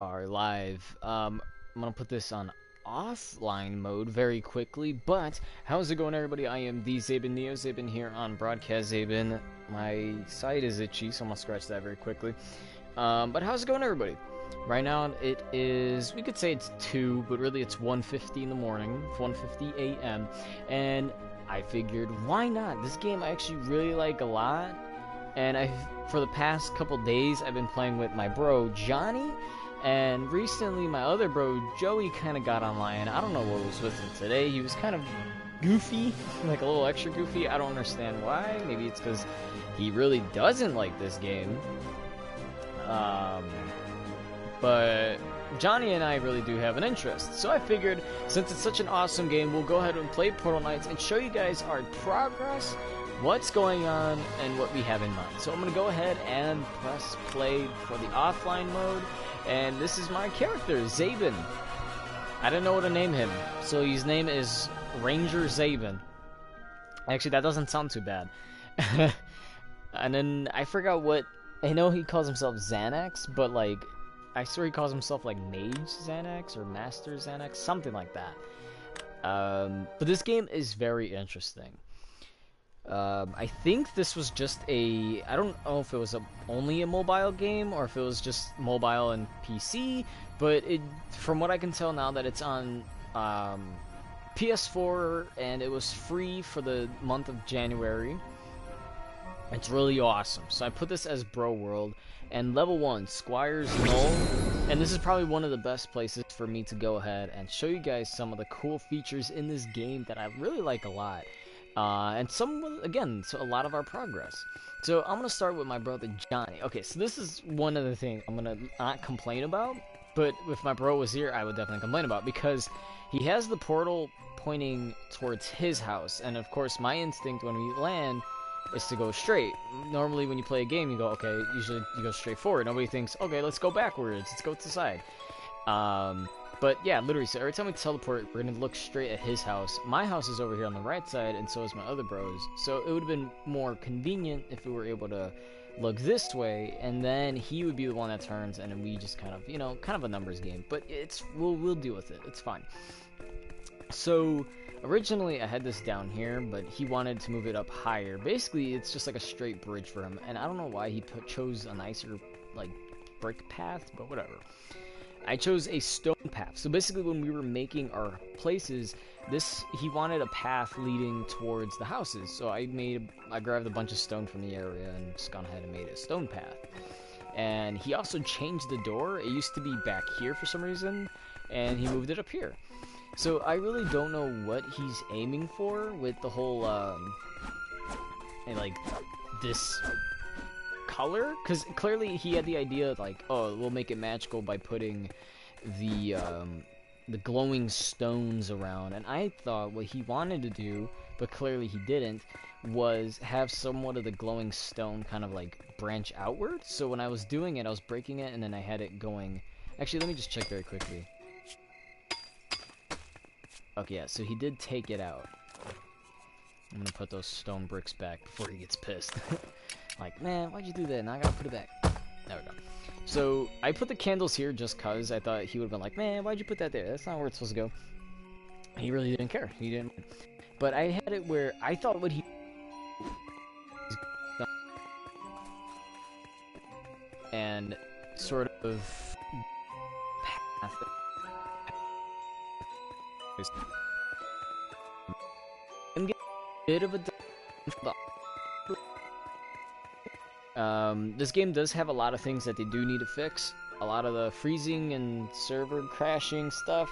Are live. I'm gonna put this on offline mode very quickly, but how's it going, everybody? I am the Zaben Neo Zaben here on Broadcast Zaben. My side is itchy, so I'm gonna scratch that very quickly. But how's it going, everybody? Right now it is, we could say it's 2, but really it's 1:50 in the morning, 1:50 a.m. And I figured, why not? This game I actually really like a lot, and for the past couple days I've been playing with my bro Johnny, and recently my other bro Joey kind of got online. I don't know what was with him today. He was kind of goofy, like a little extra goofy. I don't understand why. Maybe it's because he really doesn't like this game. Um, but Johnny and I really do have an interest. So I figured, since it's such an awesome game, we'll go ahead and play Portal Knights and show you guys our progress, what's going on, and what we have in mind. So I'm going to go ahead and press play for the offline mode. And this is my character, Zaben. I didn't know what to name him, so his name is Ranger Zaben. Actually, that doesn't sound too bad. And then I forgot what... I know he calls himself Xanax, but like... I swear he calls himself like Mage Xanax or Master Xanax, something like that. But this game is very interesting. I think this was just a... I don't know if it was only a mobile game or if it was just mobile and PC, but from what I can tell now that it's on PS4 and it was free for the month of January. It's really awesome. So I put this as Bro World, and level 1, Squire's Knoll, and this is probably one of the best places for me to go ahead and show you guys some of the cool features in this game that I really like a lot. And so a lot of our progress. So I'm gonna start with my brother Johnny. Okay, so this is one of the things I'm gonna not complain about, but if my bro was here, I would definitely complain about, because he has the portal pointing towards his house, and of course my instinct when we land is to go straight. Normally when you play a game, you go, okay, usually you go straight forward. Nobody thinks, okay, let's go backwards, let's go to the side. But yeah, literally, so every time we teleport, we're gonna look straight at his house. My house is over here on the right side, and so is my other bros. So it would have been more convenient if we were able to look this way, and then he would be the one that turns, and then we just kind of, kind of a numbers game. But we'll deal with it. It's fine. So originally I had this down here, but he wanted to move it up higher. Basically, it's just like a straight bridge for him, and I don't know why he chose a nicer like brick path, but whatever. I chose a stone path. So basically when we were making our places, he wanted a path leading towards the houses. So I grabbed a bunch of stone from the area and just gone ahead and made a stone path. And he also changed the door. It used to be back here for some reason, and he moved it up here. So I really don't know what he's aiming for with the whole like this color, because clearly he had the idea like, oh, we'll make it magical by putting the glowing stones around, and I thought what he wanted to do, but clearly he didn't, was have somewhat of the glowing stone kind of like branch outward. So when I was doing it, I was breaking it, and then I had it going. Actually, let me just check very quickly. Okay, yeah, so he did take it out. I'm gonna put those stone bricks back before he gets pissed. Like, man, why'd you do that? Now I gotta put it back. There we go. So I put the candles here just cause I thought he would've been like, man, why'd you put that there? That's not where it's supposed to go. He really didn't care. He didn't. But I had it where I thought what he... and sort of... path... I'm getting a bit of a... this game does have a lot of things that they do need to fix. A lot of the freezing and server crashing stuff.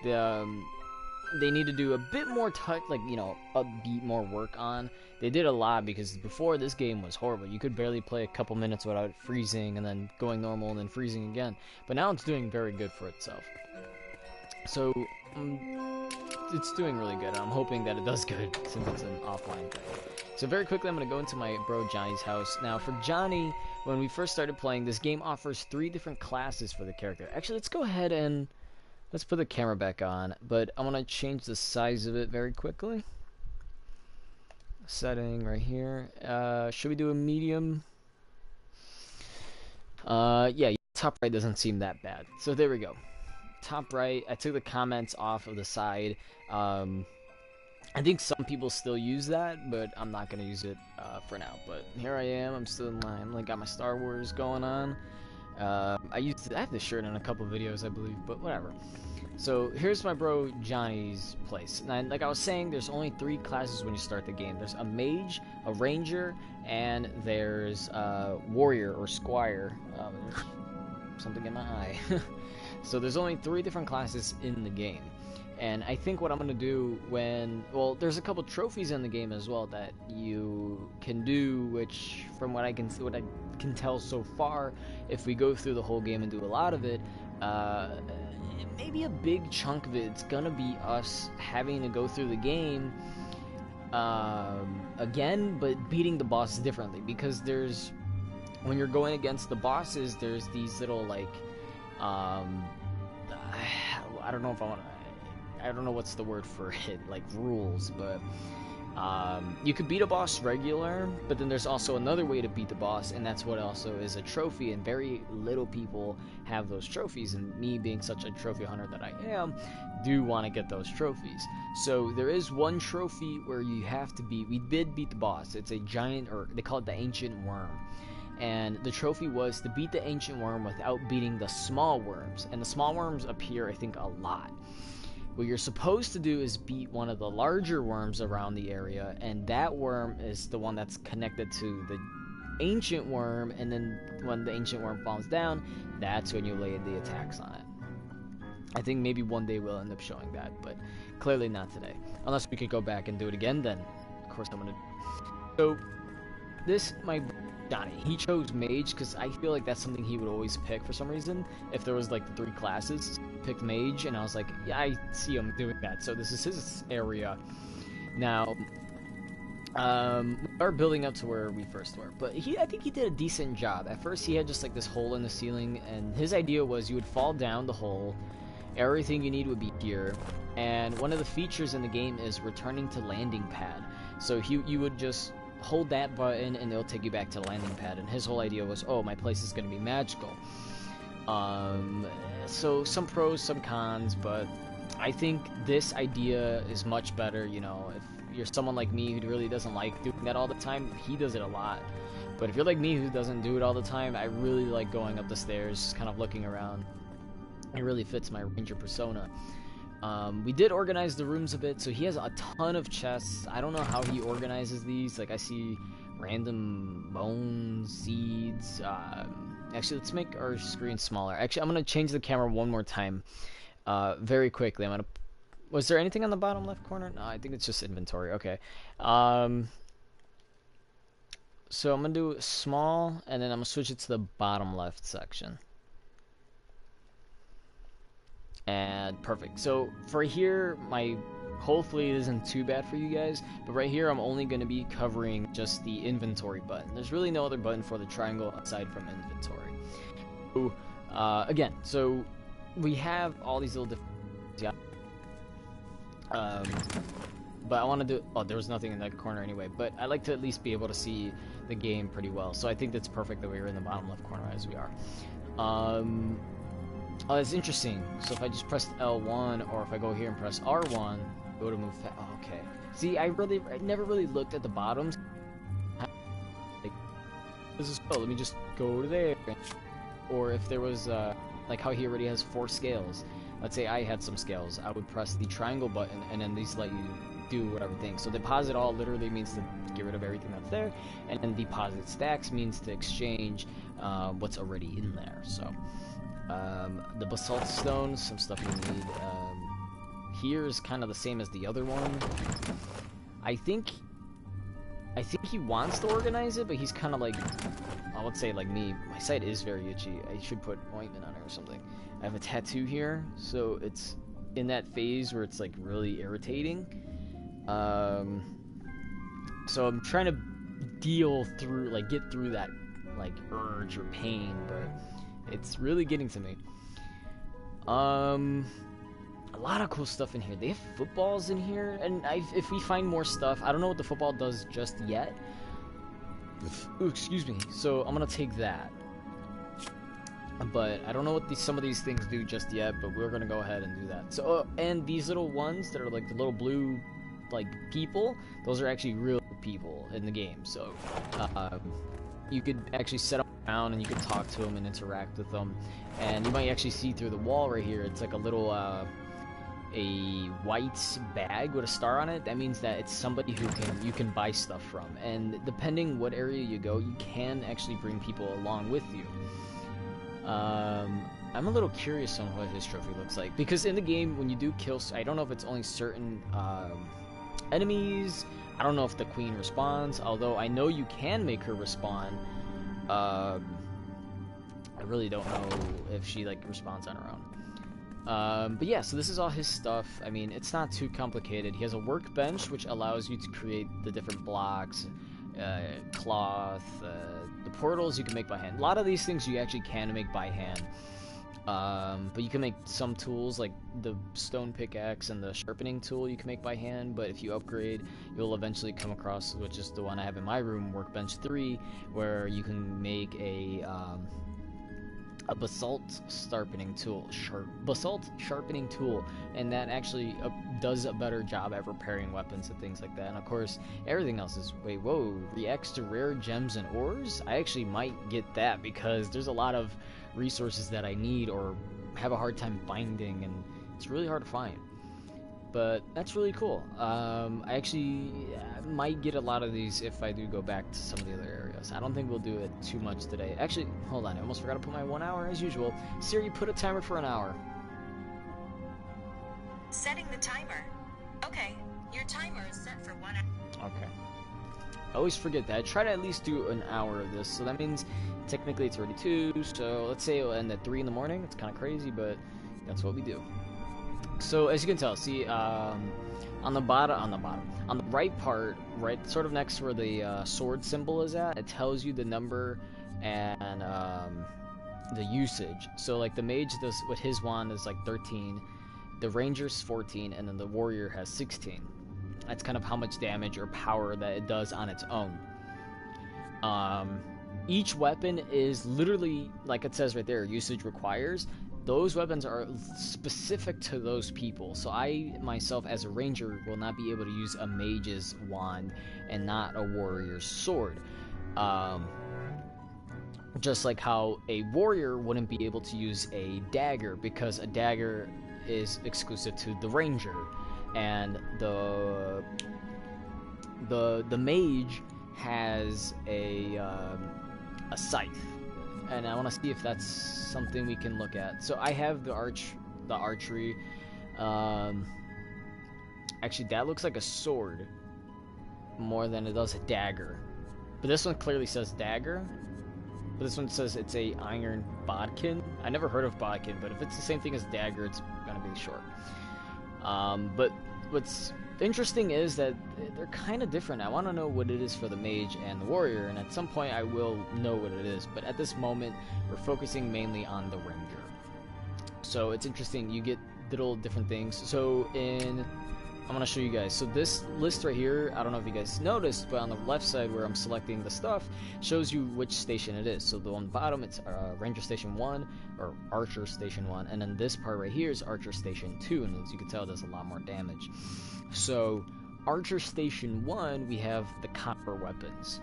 They need to do a bit more upbeat more work on. They did a lot, because before this game was horrible. You could barely play a couple minutes without freezing and then going normal and then freezing again. But now it's doing very good for itself. So it's doing really good. I'm hoping that it does good since it's an offline thing. So very quickly, I'm going to go into my bro Johnny's house. Now, for Johnny, when we first started playing, this game offers 3 different classes for the character. Actually, let's go ahead and let's put the camera back on, but I'm going to change the size of it very quickly. Setting right here. Should we do a medium? Yeah, top right doesn't seem that bad. So there we go. Top right, I took the comments off of the side. I think some people still use that, but I'm not gonna use it for now. But here I am. I'm still in line. Like, got my Star Wars going on. I have this shirt in a couple videos, I believe, but whatever. So here's my bro Johnny's place. And like I was saying, there's only 3 classes when you start the game. There's a mage, a ranger, and there's warrior or squire. There's something in my eye. So there's only 3 different classes in the game. And I think what I'm gonna do well, there's a couple trophies in the game as well that you can do, which from what I can tell so far, if we go through the whole game and do a lot of it, maybe a big chunk of it's gonna be us having to go through the game again, but beating the bosses differently, because when you're going against the bosses, there's these little like I don't know what's the word for it, like rules, but you could beat a boss regular, but then there's also another way to beat the boss, and that's what also is a trophy, and very little people have those trophies, and me being such a trophy hunter that I am, do want to get those trophies. So there is one trophy where you have to we did beat the boss. It's a giant, or they call it the Ancient Worm. And the trophy was to beat the Ancient Worm without beating the small worms, and the small worms appear, I think, a lot. What you're supposed to do is beat one of the larger worms around the area, and that worm is the one that's connected to the Ancient Worm, and then when the Ancient Worm falls down, that's when you lay the attacks on it. I think maybe one day we'll end up showing that, but clearly not today. Unless we could go back and do it again, then of course I'm gonna... So, my Johnny, he chose mage because I feel like that's something he would always pick for some reason. If there was like the 3 classes, picked mage, and I was like, yeah, I see him doing that. So this is his area. Now, we are building up to where we first were, but I think he did a decent job. At first, he had just like this hole in the ceiling, and his idea was you would fall down the hole, everything you need would be here, and one of the features in the game is returning to landing pad. So you would just hold that button and it'll take you back to the landing pad, and his whole idea was, oh, my place is going to be magical. So some pros, some cons, but I think this idea is much better. You know, if you're someone like me who really doesn't like doing that all the time, he does it a lot. But if you're like me who doesn't do it all the time, I really like going up the stairs, kind of looking around. It really fits my ranger persona. We did organize the rooms a bit, so he has a ton of chests. I don't know how he organizes these. Like, I see random bones, seeds. Actually, let's make our screen smaller. Actually, I'm going to change the camera one more time very quickly. Was there anything on the bottom left corner? No, I think it's just inventory. Okay. So I'm going to do small, and then I'm going to switch it to the bottom left section. And perfect. So for here, hopefully it isn't too bad for you guys, but right here I'm only going to be covering just the inventory button. There's really no other button for the triangle aside from inventory. So, again, so we have all these little different... but I want to do... Oh, there was nothing in that corner anyway, but I like to at least be able to see the game pretty well. So I think that's perfect that we are in the bottom left corner as we are. Oh, that's interesting. So if I just press L1, or if I go here and press R1, go to move fast. Oh, okay. See, I never really looked at the bottoms. Like, this is cool. Let me just go to there. Or if there was, like how he already has 4 scales. Let's say I had some scales. I would press the triangle button, and then these let you do whatever thing. So deposit all literally means to get rid of everything that's there, and then deposit stacks means to exchange what's already in there. So. The basalt stones, some stuff you need. Here is kind of the same as the other one. I think he wants to organize it, but he's kind of like, I would say like me. My side is very itchy. I should put ointment on it or something. I have a tattoo here, so it's in that phase where it's like really irritating. So I'm trying to get through that like urge or pain, but it's really getting to me. A lot of cool stuff in here. They have footballs in here, and if we find more stuff, I don't know what the football does just yet. Ooh, excuse me. So I'm gonna take that. But I don't know what some of these things do just yet, but we're gonna go ahead and do that. So, and these little ones that are like the little blue, like, people, those are actually real people in the game. So, you could actually set them down and you could talk to them and interact with them. And you might actually see through the wall right here, it's like a little, a white bag with a star on it. That means that it's somebody who you can buy stuff from. And depending what area you go, you can actually bring people along with you. I'm a little curious on what his trophy looks like, because in the game, when you do kill, I don't know if it's only certain enemies. I don't know if the queen respawns, although I know you can make her respawn. I really don't know if she like respawns on her own. But yeah, so this is all his stuff. I mean, it's not too complicated. He has a workbench which allows you to create the different blocks, cloth, the portals you can make by hand. A lot of these things you actually can make by hand. But you can make some tools like the stone pickaxe and the sharpening tool you can make by hand, but if you upgrade, you'll eventually come across, which is the one I have in my room, Workbench 3, where you can make a basalt sharpening tool, and that actually does a better job at repairing weapons and things like that. And of course, everything else is, reacts to rare gems and ores? I actually might get that, because there's a lot of resources that I need or have a hard time finding, and it's really hard to find. But that's really cool. I actually might get a lot of these if I do go back to some of the other areas. I don't think we'll do it too much today. Actually, hold on, I almost forgot to put my 1 hour as usual. Siri, put a timer for an hour. Setting the timer. Okay, your timer is set for 1 hour. Okay. I always forget that. I try to at least do an hour of this, so that means technically it's already 2, so let's say it'll end at 3 in the morning. It's kind of crazy, but that's what we do. So as you can tell, see, on the right part, right sort of next to where the sword symbol is at, it tells you the number and the usage. So like the mage does, with his wand is like 13, the ranger's 14, and then the warrior has 16. That's kind of how much damage or power that it does on its own. Each weapon is literally, like it says right there, usage requires. Those weapons are specific to those people. So I, myself, as a ranger, will not be able to use a mage's wand and not a warrior's sword. Just like how a warrior wouldn't be able to use a dagger, because a dagger is exclusive to the ranger. And the mage has a scythe. And I want to see if that's something we can look at. So I have the archery. Actually, that looks like a sword more than it does a dagger. But this one clearly says dagger. But this one says it's a iron bodkin. I never heard of bodkin, but if it's the same thing as dagger, it's gonna be short. But what's interesting is that they're kind of different. I want to know what it is for the mage and the warrior, and at some point I will know what it is, but at this moment we're focusing mainly on the ranger. So it's interesting, you get little different things. So I'm going to show you guys. So this list right here, I don't know if you guys noticed, but on the left side where I'm selecting the stuff, shows you which station it is. So the one on the bottom, it's Ranger Station 1, or Archer Station 1, and then this part right here is Archer Station 2, and as you can tell, it does a lot more damage. So Archer Station 1, we have the copper weapons.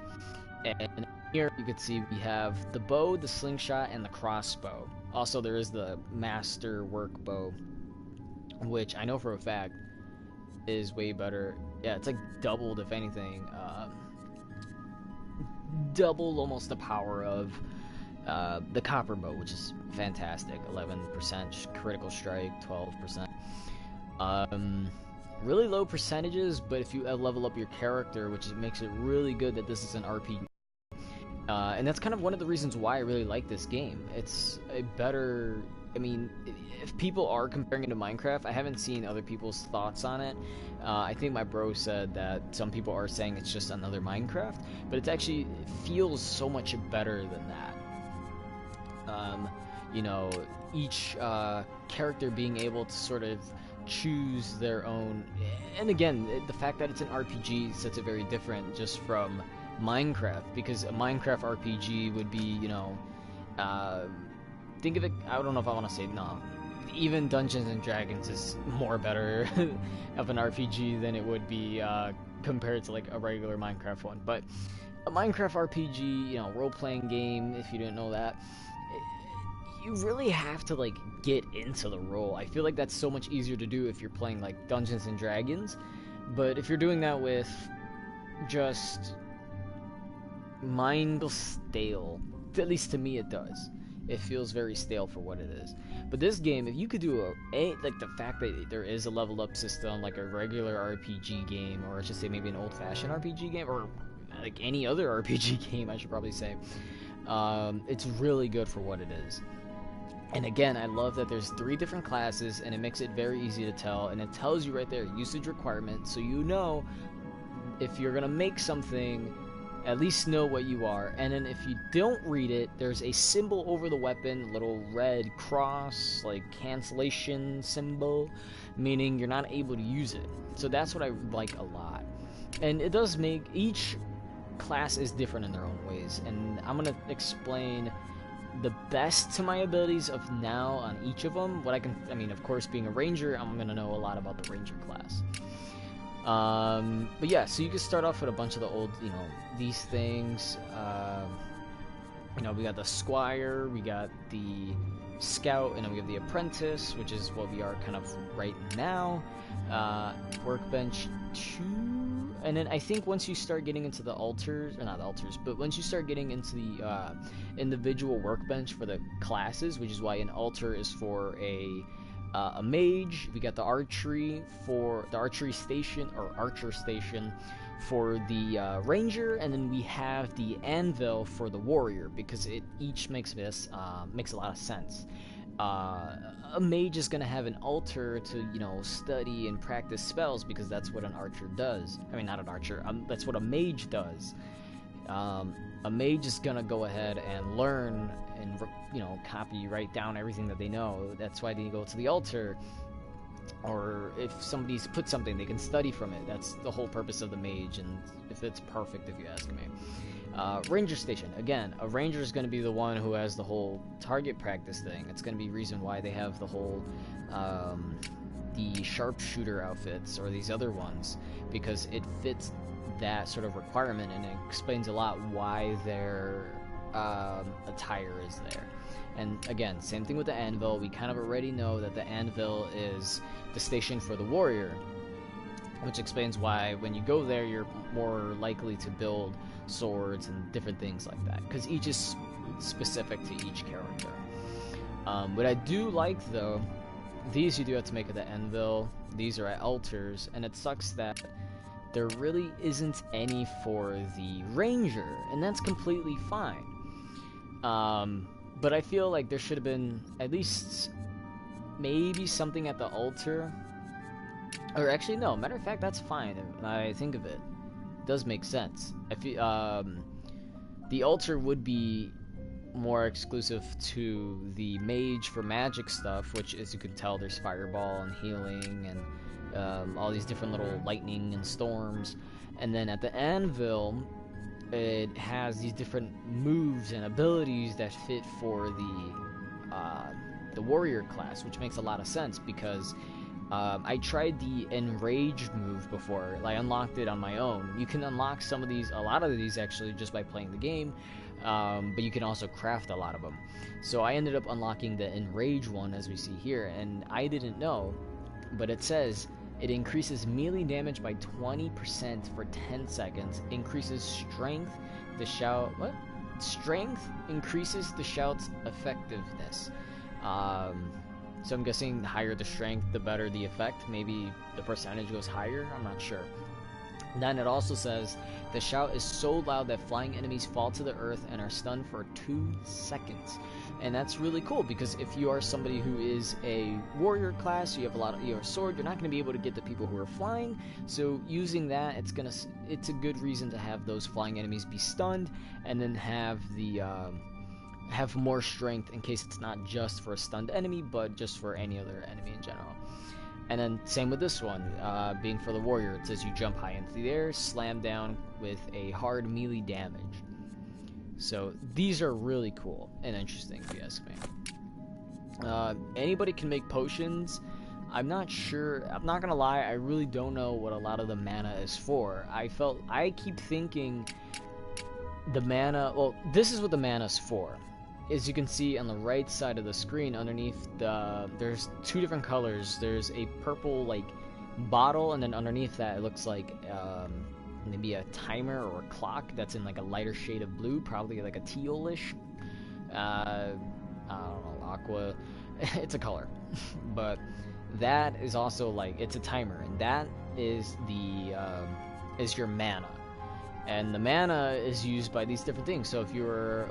And here you can see we have the bow, the slingshot, and the crossbow. Also, there is the master work bow, which I know for a fact is way better. Yeah, it's like doubled, if anything. Double almost the power of the copper bow, which is fantastic. 11% critical strike, 12%. Really low percentages, but if you level up your character, which makes it really good that this is an RPG. And that's kind of one of the reasons why I really like this game. It's a better... I mean, if people are comparing it to Minecraft, I haven't seen other people's thoughts on it. I think my bro said that some people are saying it's just another Minecraft, but it feels so much better than that. You know, each character being able to sort of choose their own, and again, the fact that it's an RPG sets it very different just from Minecraft, because a Minecraft RPG would be, you know, think of it, I don't know if I want to say, no, even Dungeons and Dragons is more better of an RPG than it would be compared to like a regular Minecraft one. But a Minecraft RPG, you know, role-playing game, if you didn't know that, you really have to like get into the role. I feel like that's so much easier to do if you're playing like Dungeons and Dragons, but if you're doing that with just mind stale, at least to me it does. It feels very stale for what it is. But this game, if you could do like the fact that there is a level up system like a regular RPG game, or I should say maybe an old-fashioned RPG game, or like any other RPG game I should probably say, it's really good for what it is. And again, I love that there's 3 different classes, and it makes it very easy to tell, and it tells you right there usage requirements, so you know if you're gonna make something, at least know what you are. And then if you don't read it, there's a symbol over the weapon, a little red cross, like cancellation symbol, meaning you're not able to use it. So that's what I like a lot. And it does make each class is different in their own ways, and I'm gonna explain the best to my abilities of now on each of them. What I mean, of course, being a ranger, I'm gonna know a lot about the ranger class. But yeah, so you can start off with a bunch of the old, you know, these things. You know, we got the squire, we got the scout, and then we have the apprentice, which is what we are kind of right now. Workbench 2, and then I think once you start getting into the altars, or not the altars, but once you start getting into the individual workbench for the classes, which is why an altar is for a mage. We got the archery for the archery station, or archer station for the ranger, and then we have the anvil for the warrior, because it each makes a lot of sense. A mage is going to have an altar to, you know, study and practice spells, because that's what an archer does. I mean, not an archer, that's what a mage does. A mage is going to go ahead and learn and, you know, write down everything that they know. That's why they go to the altar. Or if somebody's put something, they can study from it. That's the whole purpose of the mage, and if it's perfect, if you ask me. Ranger station. Again, a ranger is going to be the one who has the whole target practice thing. It's going to be reason why they have the whole the sharpshooter outfits or these other ones, because it fits that sort of requirement, and it explains a lot why their attire is there. And again, same thing with the anvil. We kind of already know that the anvil is the station for the warrior, which explains why when you go there, you're more likely to build swords and different things like that, because each is specific to each character. What I do like, though, these you do have to make at the anvil. These are at altars, and it sucks that there really isn't any for the ranger, and that's completely fine. But I feel like there should have been at least maybe something at the altar. Or actually, no, matter of fact, that's fine. When I think of it, it does make sense. I feel, the altar would be more exclusive to the mage for magic stuff, which, as you can tell, there's fireball and healing and all these different little lightning and storms. And then at the anvil, it has these different moves and abilities that fit for the warrior class, which makes a lot of sense, because I tried the enrage move before. I unlocked it on my own. You can unlock a lot of these actually just by playing the game, but you can also craft a lot of them. So I ended up unlocking the enrage one, as we see here, and I didn't know, but it says it increases melee damage by 20% for 10 seconds, increases strength, Strength increases the shout's effectiveness. So I'm guessing the higher the strength, the better the effect. Maybe the percentage goes higher, I'm not sure. Then it also says, the shout is so loud that flying enemies fall to the earth and are stunned for 2 seconds. And that's really cool, because if you are somebody who is a warrior class, you have a sword, you're not going to be able to get the people who are flying. So using that, it's a good reason to have those flying enemies be stunned, and then have have more strength in case it's not just for a stunned enemy, but just for any other enemy in general. And then same with this one, being for the warrior, it says you jump high into the air, slam down with a hard melee damage. So these are really cool and interesting, if you ask me. Anybody can make potions. I'm not sure. I'm not gonna lie. I really don't know what a lot of the mana is for. I keep thinking the mana. Well, this is what the mana's for. As you can see on the right side of the screen, underneath there's two different colors. There's a purple like bottle, and then underneath that it looks like maybe a timer or a clock that's in like a lighter shade of blue, probably like a tealish. I don't know, aqua. It's a color, but that is also like it's a timer, and that is the is your mana, and the mana is used by these different things. So if you're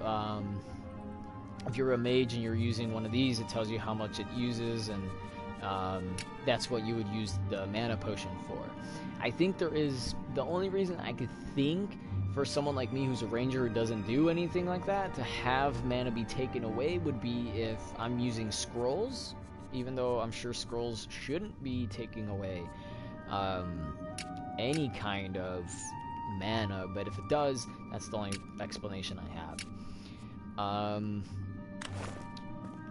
a mage and you're using one of these, it tells you how much it uses, and that's what you would use the mana potion for. I think there is the only reason I could think for someone like me who's a ranger who doesn't do anything like that to have mana be taken away would be if I'm using scrolls, even though I'm sure scrolls shouldn't be taking away any kind of mana, but if it does, that's the only explanation I have.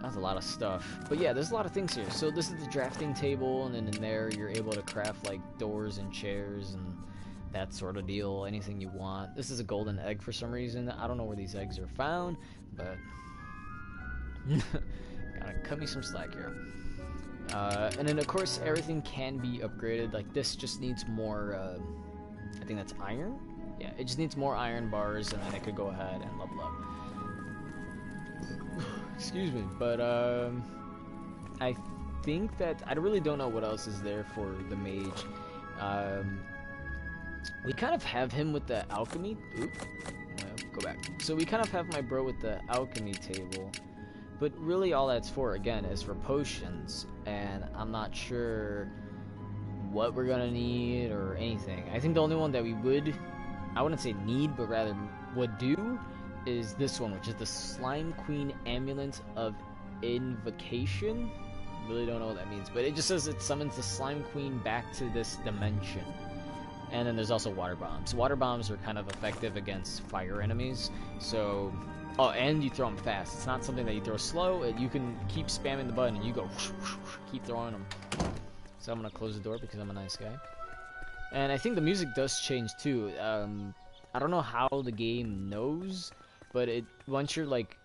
That's a lot of stuff, but yeah, there's a lot of things here. So this is the drafting table, and then in there you're able to craft like doors and chairs and that sort of deal, anything you want. This is a golden egg for some reason. I don't know where these eggs are found, but gotta cut me some slack here. And then of course everything can be upgraded. Like this just needs more I think that's iron. Yeah, it just needs more iron bars, and then it could go ahead and level up. Excuse me, but I think that I really don't know what else is there for the mage. We kind of have him with the alchemy. Oop, go back. So we kind of have my bro with the alchemy table, but really all that's for, again, is for potions, and I'm not sure what we're gonna need or anything. I think the only one that we would, I wouldn't say need, but rather would do, is this one, which is the Slime Queen Amulet of Invocation. Really don't know what that means, but it just says it summons the Slime Queen back to this dimension. And then there's also water bombs. Water bombs are kind of effective against fire enemies. So, oh, and you throw them fast. It's not something that you throw slow. You can keep spamming the button and you go whoosh, whoosh, whoosh, keep throwing them. So I'm gonna close the door because I'm a nice guy. And I think the music does change too. I don't know how the game knows, but once you're like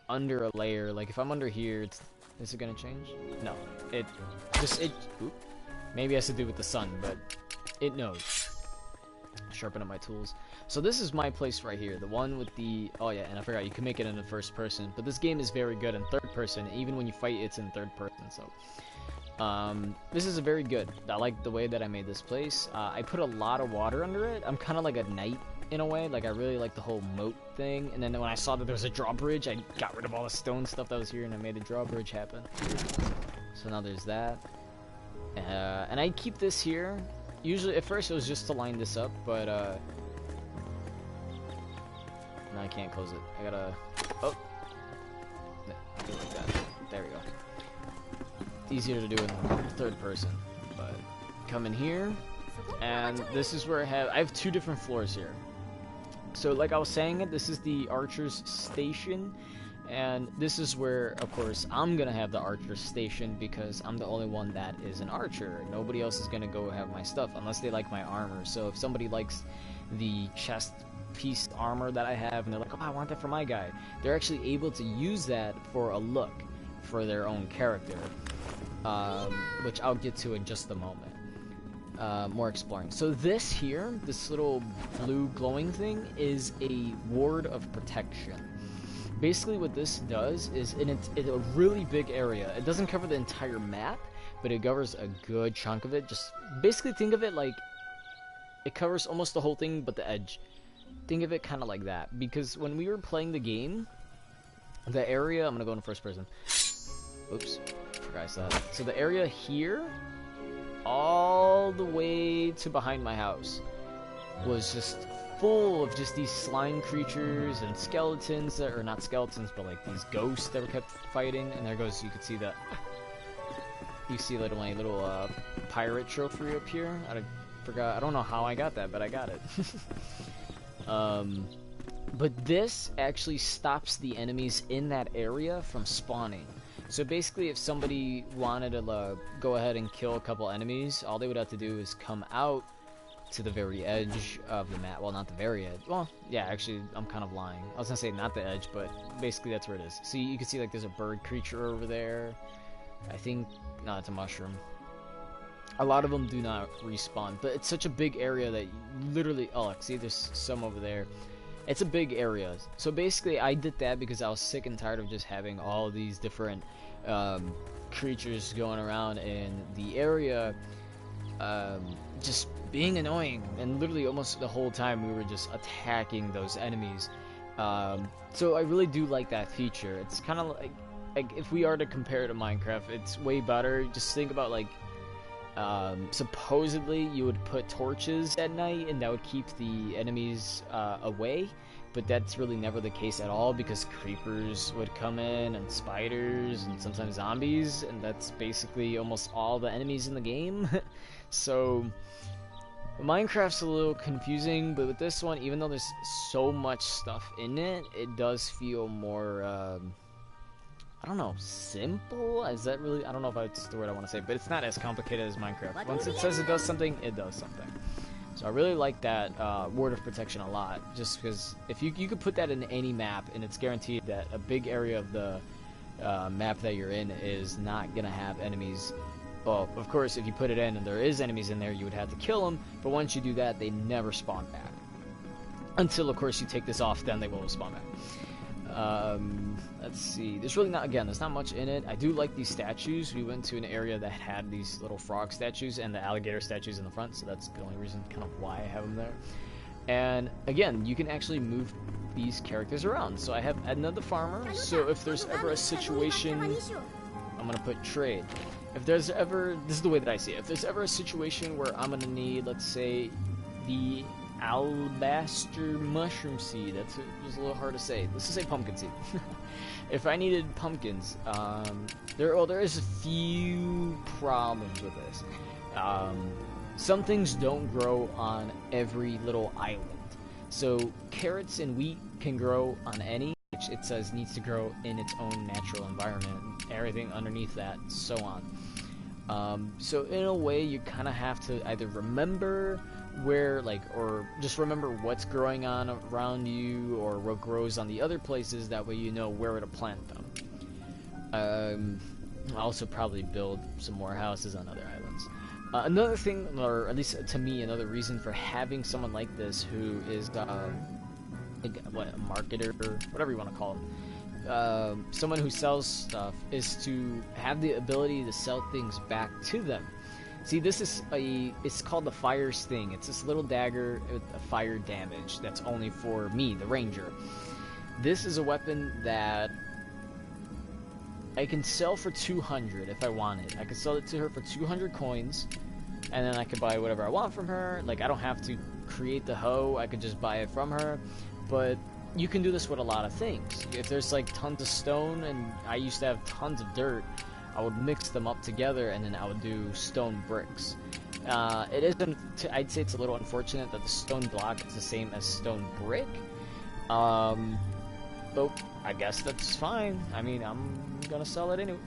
under a layer, like if I'm under here, is it gonna change? No, oop, maybe it has to do with the sun, but it knows. Sharpen up my tools. So this is my place right here, the one with the, oh yeah, and I forgot you can make it in the first person, but this game is very good in third person. Even when you fight, it's in third person. So this is very good. I like the way that I made this place. I put a lot of water under it. I'm kind of like a knight in a way. Like I really like the whole moat thing. And then when I saw that there was a drawbridge, I got rid of all the stone stuff that was here and I made a drawbridge happen. So now there's that. And I keep this here. Usually, at first it was just to line this up, but no, I can't close it. I gotta, oh, no, do it like that. There we go. It's easier to do in third person, but come in here, and this is where I have two different floors here. So like I was saying, this is the archer's station, and this is where, of course, I'm gonna have the archer's station because I'm the only one that is an archer. Nobody else is gonna go have my stuff unless they like my armor. So if somebody likes the chest piece armor that I have and they're like, oh, I want that for my guy, they're actually able to use that for a look for their own character, which I'll get to in just a moment. More exploring. So this here, this little blue glowing thing, is a ward of protection. Basically what this does is, it's a really big area. It doesn't cover the entire map, but it covers a good chunk of it. Just basically think of it like it covers almost the whole thing but the edge. Think of it kind of like that, because when we were playing the game, the area, I'm gonna go in first person. Oops, forgot I said that. So the area here, all the way to behind my house, was just full of just these slime creatures and skeletons that, or not skeletons, but like these ghosts that were kept fighting. And there goes, you could see that. You see my little pirate trophy up here. I forgot. I don't know how I got that, but I got it. But this actually stops the enemies in that area from spawning. So basically, if somebody wanted to go ahead and kill a couple enemies, all they would have to do is come out to the very edge of the map. Well, not the very edge. Well, yeah, actually, I'm kind of lying. I was gonna say not the edge, but basically that's where it is. See, you can see like there's a bird creature over there. I think, no, it's a mushroom. A lot of them do not respawn, but it's such a big area that you literally, oh, look, see, there's some over there. It's a big area. So basically, I did that because I was sick and tired of just having all these different creatures going around in the area, just being annoying, and literally almost the whole time we were just attacking those enemies. So I really do like that feature. It's kind of like if we are to compare it to Minecraft, it's way better. Just think about like supposedly you would put torches at night and that would keep the enemies away, but that's really never the case at all, because creepers would come in and spiders and sometimes zombies, and that's basically almost all the enemies in the game. So Minecraft's a little confusing, but with this one, even though there's so much stuff in it, it does feel more I don't know, simple? Is that really? I don't know if that's the word I want to say, but it's not as complicated as Minecraft. Once it says it does something, it does something. So I really like that word of protection a lot, just because if you could put that in any map, and it's guaranteed that a big area of the map that you're in is not going to have enemies. Well, of course, if you put it in and there is enemies in there, you would have to kill them, but once you do that, they never spawn back. Until, of course, you take this off, then they will spawn back. Let's see, there's really not, again, there's not much in it. I do like these statues. We went to an area that had these little frog statues and the alligator statues in the front, so that's the only reason kind of why I have them there. And again, you can actually move these characters around. So I have another farmer, so if there's ever a situation, I'm gonna put trade. If there's ever, this is the way that I see it, if there's ever a situation where I'm gonna need, let's say, the alabaster mushroom seed. That's just a little hard to say. Let's just say pumpkin seed. If I needed pumpkins, there is a few problems with this. Some things don't grow on every little island. So carrots and wheat can grow on any, which it says needs to grow in its own natural environment. Everything underneath that, so on. So in a way, you kind of have to either remember where, like, or just remember what's growing on around you, or what grows on the other places, that way you know where to plant them. I'll also probably build some more houses on other islands. Another thing, or at least to me, another reason for having someone like this who is, what, a marketer, or whatever you want to call him, someone who sells stuff, is to have the ability to sell things back to them. See, this is it's called the Fire Sting. It's this little dagger with a fire damage that's only for me, the ranger. This is a weapon that I can sell for 200 if I wanted. I could sell it to her for 200 coins, and then I could buy whatever I want from her. Like, I don't have to create the hoe, I could just buy it from her. But you can do this with a lot of things. If there's like tons of stone, and I used to have tons of dirt, I would mix them up together, and then I would do stone bricks. It isn't, I'd say it's a little unfortunate that the stone block is the same as stone brick. But I guess that's fine. I mean, I'm gonna sell it anyway.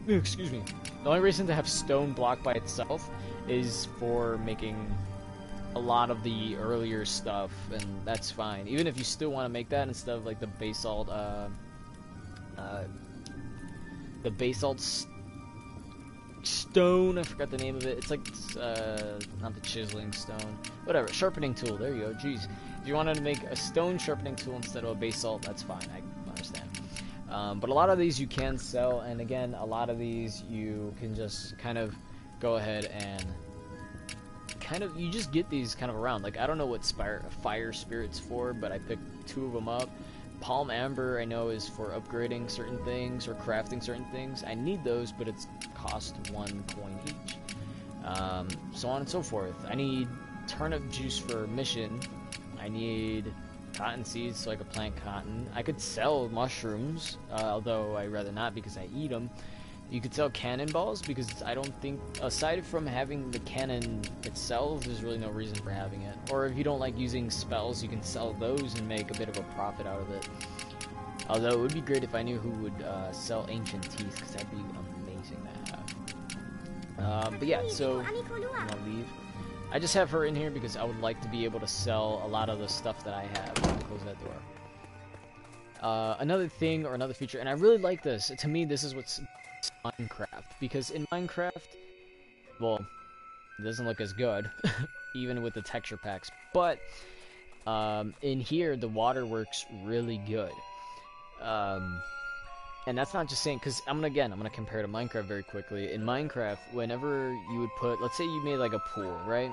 Excuse me. The only reason to have stone block by itself is for making a lot of the earlier stuff, and that's fine. Even if you still want to make that instead of like the basalt, stone, I forgot the name of it. It's like, not the chiseling stone. Whatever, sharpening tool, there you go, jeez. If you wanted to make a stone sharpening tool instead of a basalt, that's fine, I understand. But a lot of these you can sell, and again, a lot of these you can just kind of go ahead and you just get these kind of around. Like, I don't know what fire spirit's for, but I picked 2 of them up. Palm Amber, I know, is for upgrading certain things or crafting certain things. I need those, but it's cost 1 coin each. So on and so forth. I need turnip juice for mission. I need cotton seeds so I could plant cotton. I could sell mushrooms, although I'd rather not because I eat them. You could sell cannonballs, because I don't think, aside from having the cannon itself, there's really no reason for having it. Or if you don't like using spells, you can sell those and make a bit of a profit out of it. Although it would be great if I knew who would sell ancient teeth, because that'd be amazing to have. But yeah, so I'm gonna leave. I just have her in here because I would like to be able to sell a lot of the stuff that I have. Close that door. Another thing or another feature, and I really like this. To me, this is what's Minecraft, because in Minecraft, well, it doesn't look as good, even with the texture packs. But in here, the water works really good. And that's not just saying, because I'm gonna compare to Minecraft very quickly. In Minecraft, whenever you would put, let's say you made like a pool, right?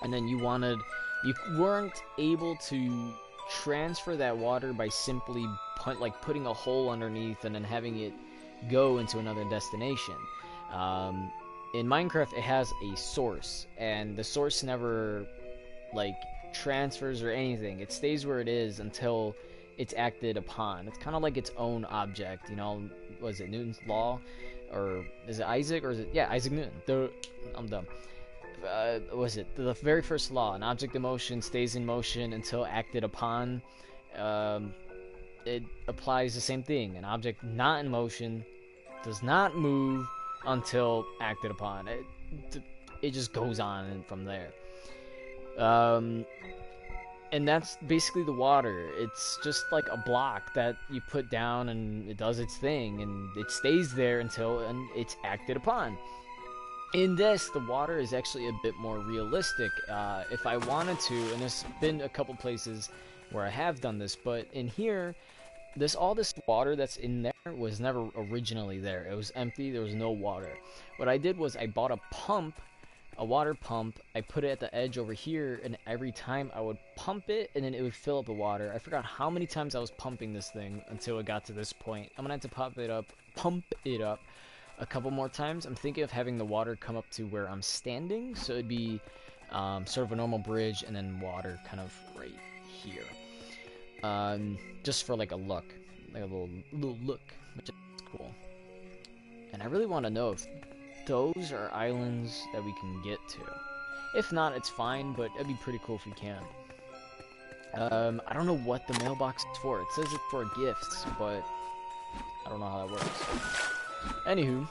And then you weren't able to transfer that water by simply putting a hole underneath and then having it go into another destination. In Minecraft, it has a source, and the source never like transfers or anything. It stays where it is until it's acted upon. It's kind of like its own object, you know. Was it Newton's law, or is it Isaac, or is it Isaac Newton? I'm dumb. Was it the very first law? An object in motion stays in motion until acted upon. It applies the same thing. An object not in motion does not move until acted upon. It just goes on from there. And that's basically the water. It's just like a block that you put down and it does its thing, and it stays there until it's acted upon. In this, the water is actually a bit more realistic. If I wanted to, and there's been a couple places where I have done this, but in here, all this water that's in there was never originally there. It was empty, there was no water. What I did was I bought a water pump, I put it at the edge over here, and every time I would pump it, and then it would fill up the water. I forgot how many times I was pumping this thing until it got to this point. I'm gonna have to pump it up a couple more times. I'm thinking of having the water come up to where I'm standing, so it'd be sort of a normal bridge, and then water kind of right here. Just for like a look, like a little look, which is cool. And I really want to know if those are islands that we can get to. If not, it's fine, but it'd be pretty cool if we can. I don't know what the mailbox is for. It says it's for gifts, but I don't know how that works. Anywho,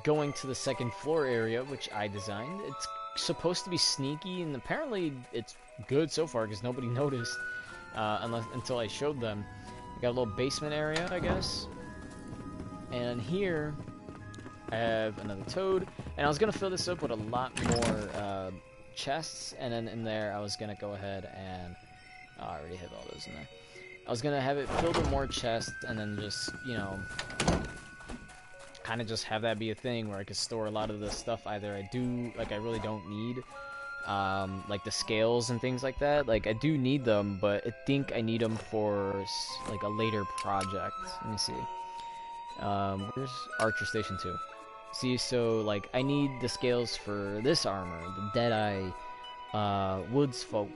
going to the second floor area, which I designed. It's supposed to be sneaky, and apparently it's good so far because nobody noticed until I showed them. I got a little basement area, I guess. And here I have another toad, and I was gonna fill this up with a lot more chests, and then in there I was gonna go ahead and I already have all those in there. I was gonna have it filled with more chests, and then just, you know, kind of just have that be a thing where I could store a lot of the stuff either I really don't need, like the scales and things like that. Like, I do need them, but I think I need them for like a later project. Let me see. Where's Archer Station 2? See, so like I need the scales for this armor, the Deadeye Woods Folk.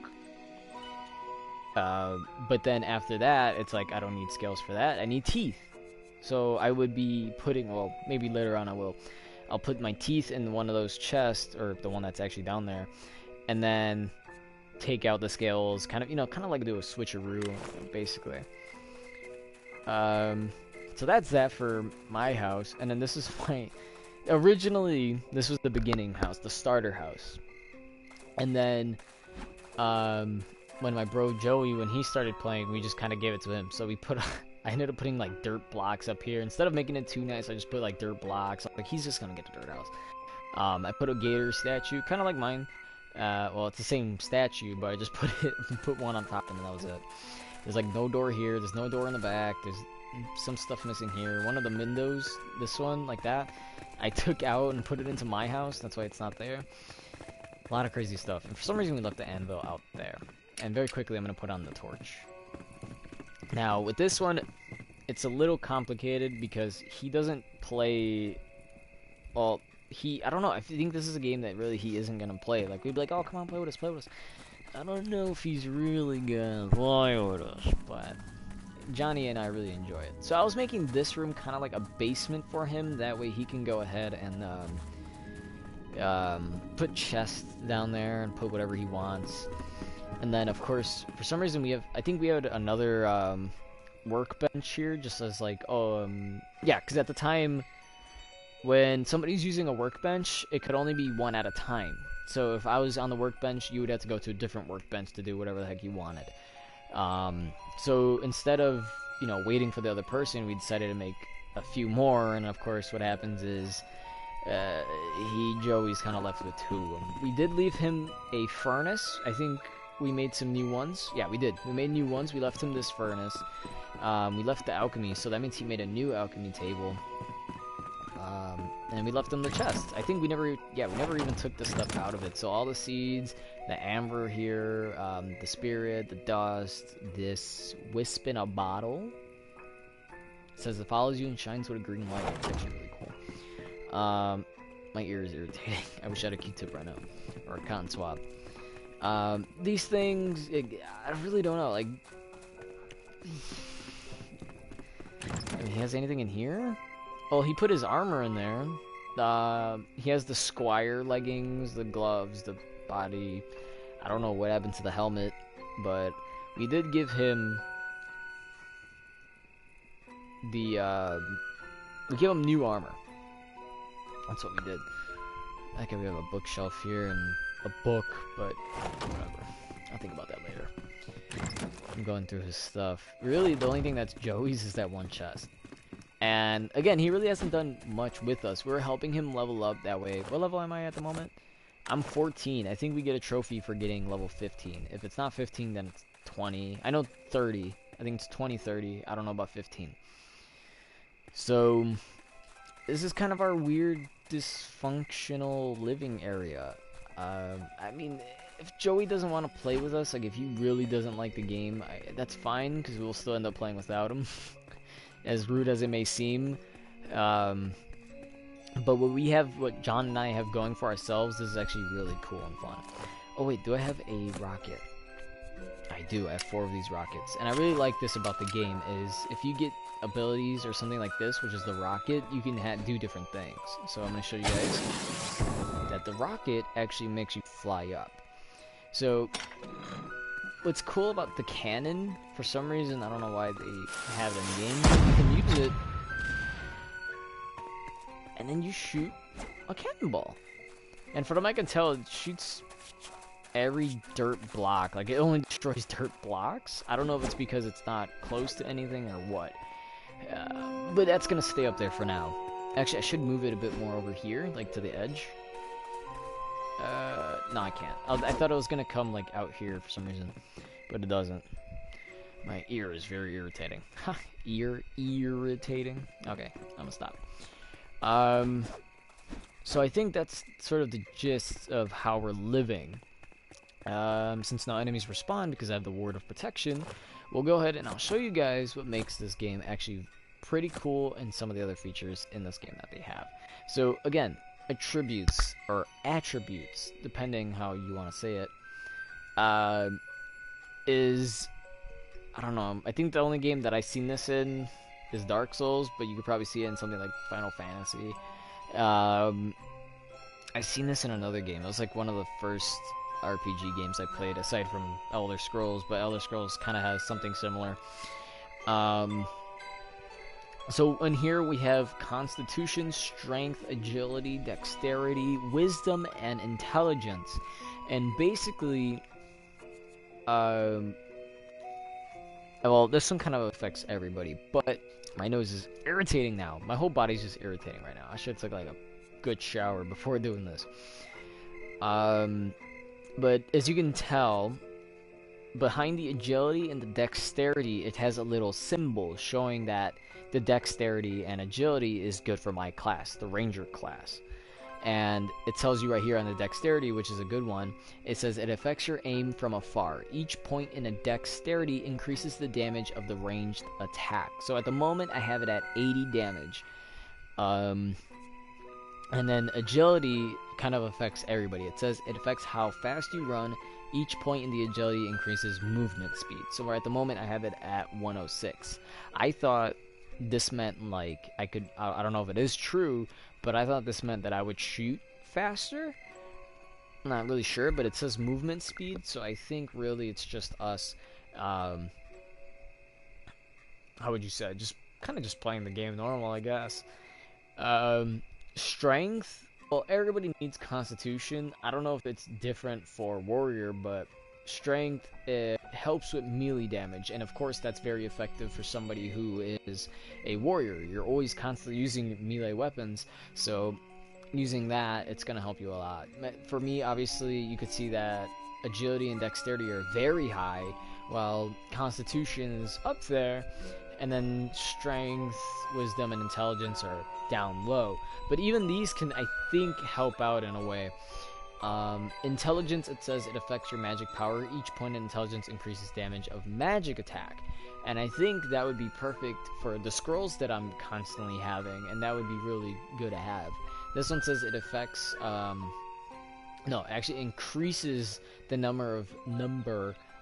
But then after that, it's like I don't need scales for that. I need teeth. So I would be putting, well, maybe later on I'll put my teeth in one of those chests, or the one that's actually down there, and then take out the scales, kind of like do a switcheroo, basically. So that's that for my house, and then this is originally, this was the beginning house, the starter house. And then, when my bro Joey, when he started playing, we just kind of gave it to him. So I ended up putting like dirt blocks up here. Instead of making it too nice, I just put like dirt blocks. Like, he's just gonna get the dirt house. I put a gator statue, kind of like mine. Well, it's the same statue, but I just put one on top, and that was it. There's like no door here. There's no door in the back. There's some stuff missing here. One of the windows, this one, like that, I took out and put it into my house. That's why it's not there. A lot of crazy stuff. And for some reason, we left the anvil out there. And very quickly, I'm gonna put on the torch. Now, with this one, it's a little complicated because he doesn't play, well, I don't know, I think this is a game that really he isn't gonna play. Like, we'd be like, oh, come on, play with us. I don't know if he's really gonna play with us, but Johnny and I really enjoy it. So I was making this room kind of like a basement for him, that way he can go ahead and put chests down there and put whatever he wants. And then, of course, for some reason I think we had another workbench here, just as like, yeah, because at the time, when somebody's using a workbench, it could only be one at a time. So if I was on the workbench, you would have to go to a different workbench to do whatever the heck you wanted. So instead of, you know, waiting for the other person, we decided to make a few more, and of course what happens is Joey's kind of left with two. We did leave him a furnace. I think we made some new ones. Yeah, we did. We made new ones. We left him this furnace. We left the alchemy, so that means he made a new alchemy table. And we left him the chest. I think we never even took the stuff out of it. So all the seeds, the amber here, the spirit, the dust, this wisp in a bottle. It says it follows you and shines with a green light. It's actually really cool. My ear is irritating. I wish I had a Q-tip right now, or a cotton swab. These things, I really don't know. Like, he has anything in here? Oh, he put his armor in there. He has the squire leggings, the gloves, the body. I don't know what happened to the helmet, but we did give him the, we give him new armor. That's what we did. Okay, we have a bookshelf here and a book, but whatever. I'll think about that later. I'm going through his stuff. Really, the only thing that's Joey's is that one chest. And again, he really hasn't done much with us. We're helping him level up that way. What level am I at the moment? I'm 14. I think we get a trophy for getting level 15. If it's not 15, then it's 20. I know 30. I think it's 20, 30. I don't know about 15. So, this is kind of our weird, dysfunctional living area. I mean, if Joey doesn't want to play with us, like if he really doesn't like the game, that's fine, because we'll still end up playing without him. As rude as it may seem. But what John and I have going for ourselves, this is actually really cool and fun. Oh wait, do I have a rocket? I do, I have 4 of these rockets. And I really like this about the game, is if you get abilities or something like this, which is the rocket, you can do different things. So I'm going to show you guys that the rocket actually makes you fly up. So what's cool about the cannon, for some reason, I don't know why they have it in the game, you can use it, and then you shoot a cannonball. And from what I can tell, it shoots every dirt block. Like, it only destroys dirt blocks. I don't know if it's because it's not close to anything or what. But that's gonna stay up there for now. Actually, I should move it a bit more over here, like to the edge. No, I can't. I thought it was gonna come like out here for some reason, but it doesn't. My ear is very irritating. Ha, ear irritating. Okay, I'm gonna stop. So I think that's sort of the gist of how we're living. Since no enemies respawn because I have the ward of protection, we'll go ahead and I'll show you guys what makes this game actually pretty cool and some of the other features in this game that they have. So again, attributes, depending how you want to say it, is, I don't know, I think the only game that I've seen this in is Dark Souls, but you could probably see it in something like Final Fantasy. I've seen this in another game. It was like one of the first RPG games I played, aside from Elder Scrolls, but Elder Scrolls kind of has something similar. So in here we have Constitution, Strength, Agility, Dexterity, Wisdom, and Intelligence. And basically, well, this one kind of affects everybody, but my nose is irritating now. My whole body's just irritating right now. I should take like a good shower before doing this. But as you can tell, behind the agility and the dexterity, it has a little symbol showing that the dexterity and agility is good for my class, the ranger class. And it tells you right here on the dexterity, which is a good one, it says it affects your aim from afar. Each point in a dexterity increases the damage of the ranged attack. So at the moment I have it at 80 damage. And then agility kind of affects everybody. It says it affects how fast you run. Each point in the agility increases movement speed. So at the moment I have it at 106. I thought this meant like I don't know if it is true, but I thought this meant that I would shoot faster. I'm not really sure, but it says movement speed, so I think really it's just us how would you say, just kind of just playing the game normal, I guess. Um, Strength. Well, everybody needs Constitution. I don't know if it's different for Warrior, but Strength, it helps with melee damage, and of course that's very effective for somebody who is a Warrior. You're always constantly using melee weapons, so using that, it's going to help you a lot. For me, obviously, you could see that Agility and Dexterity are very high, while Constitution is up there, and then Strength, Wisdom, and Intelligence are down low. But even these can, I think, help out in a way. Intelligence, it says it affects your magic power. Each point of intelligence increases damage of magic attack. And I think that would be perfect for the scrolls that I'm constantly having, and that would be really good to have. This one says it affects, no, actually increases the number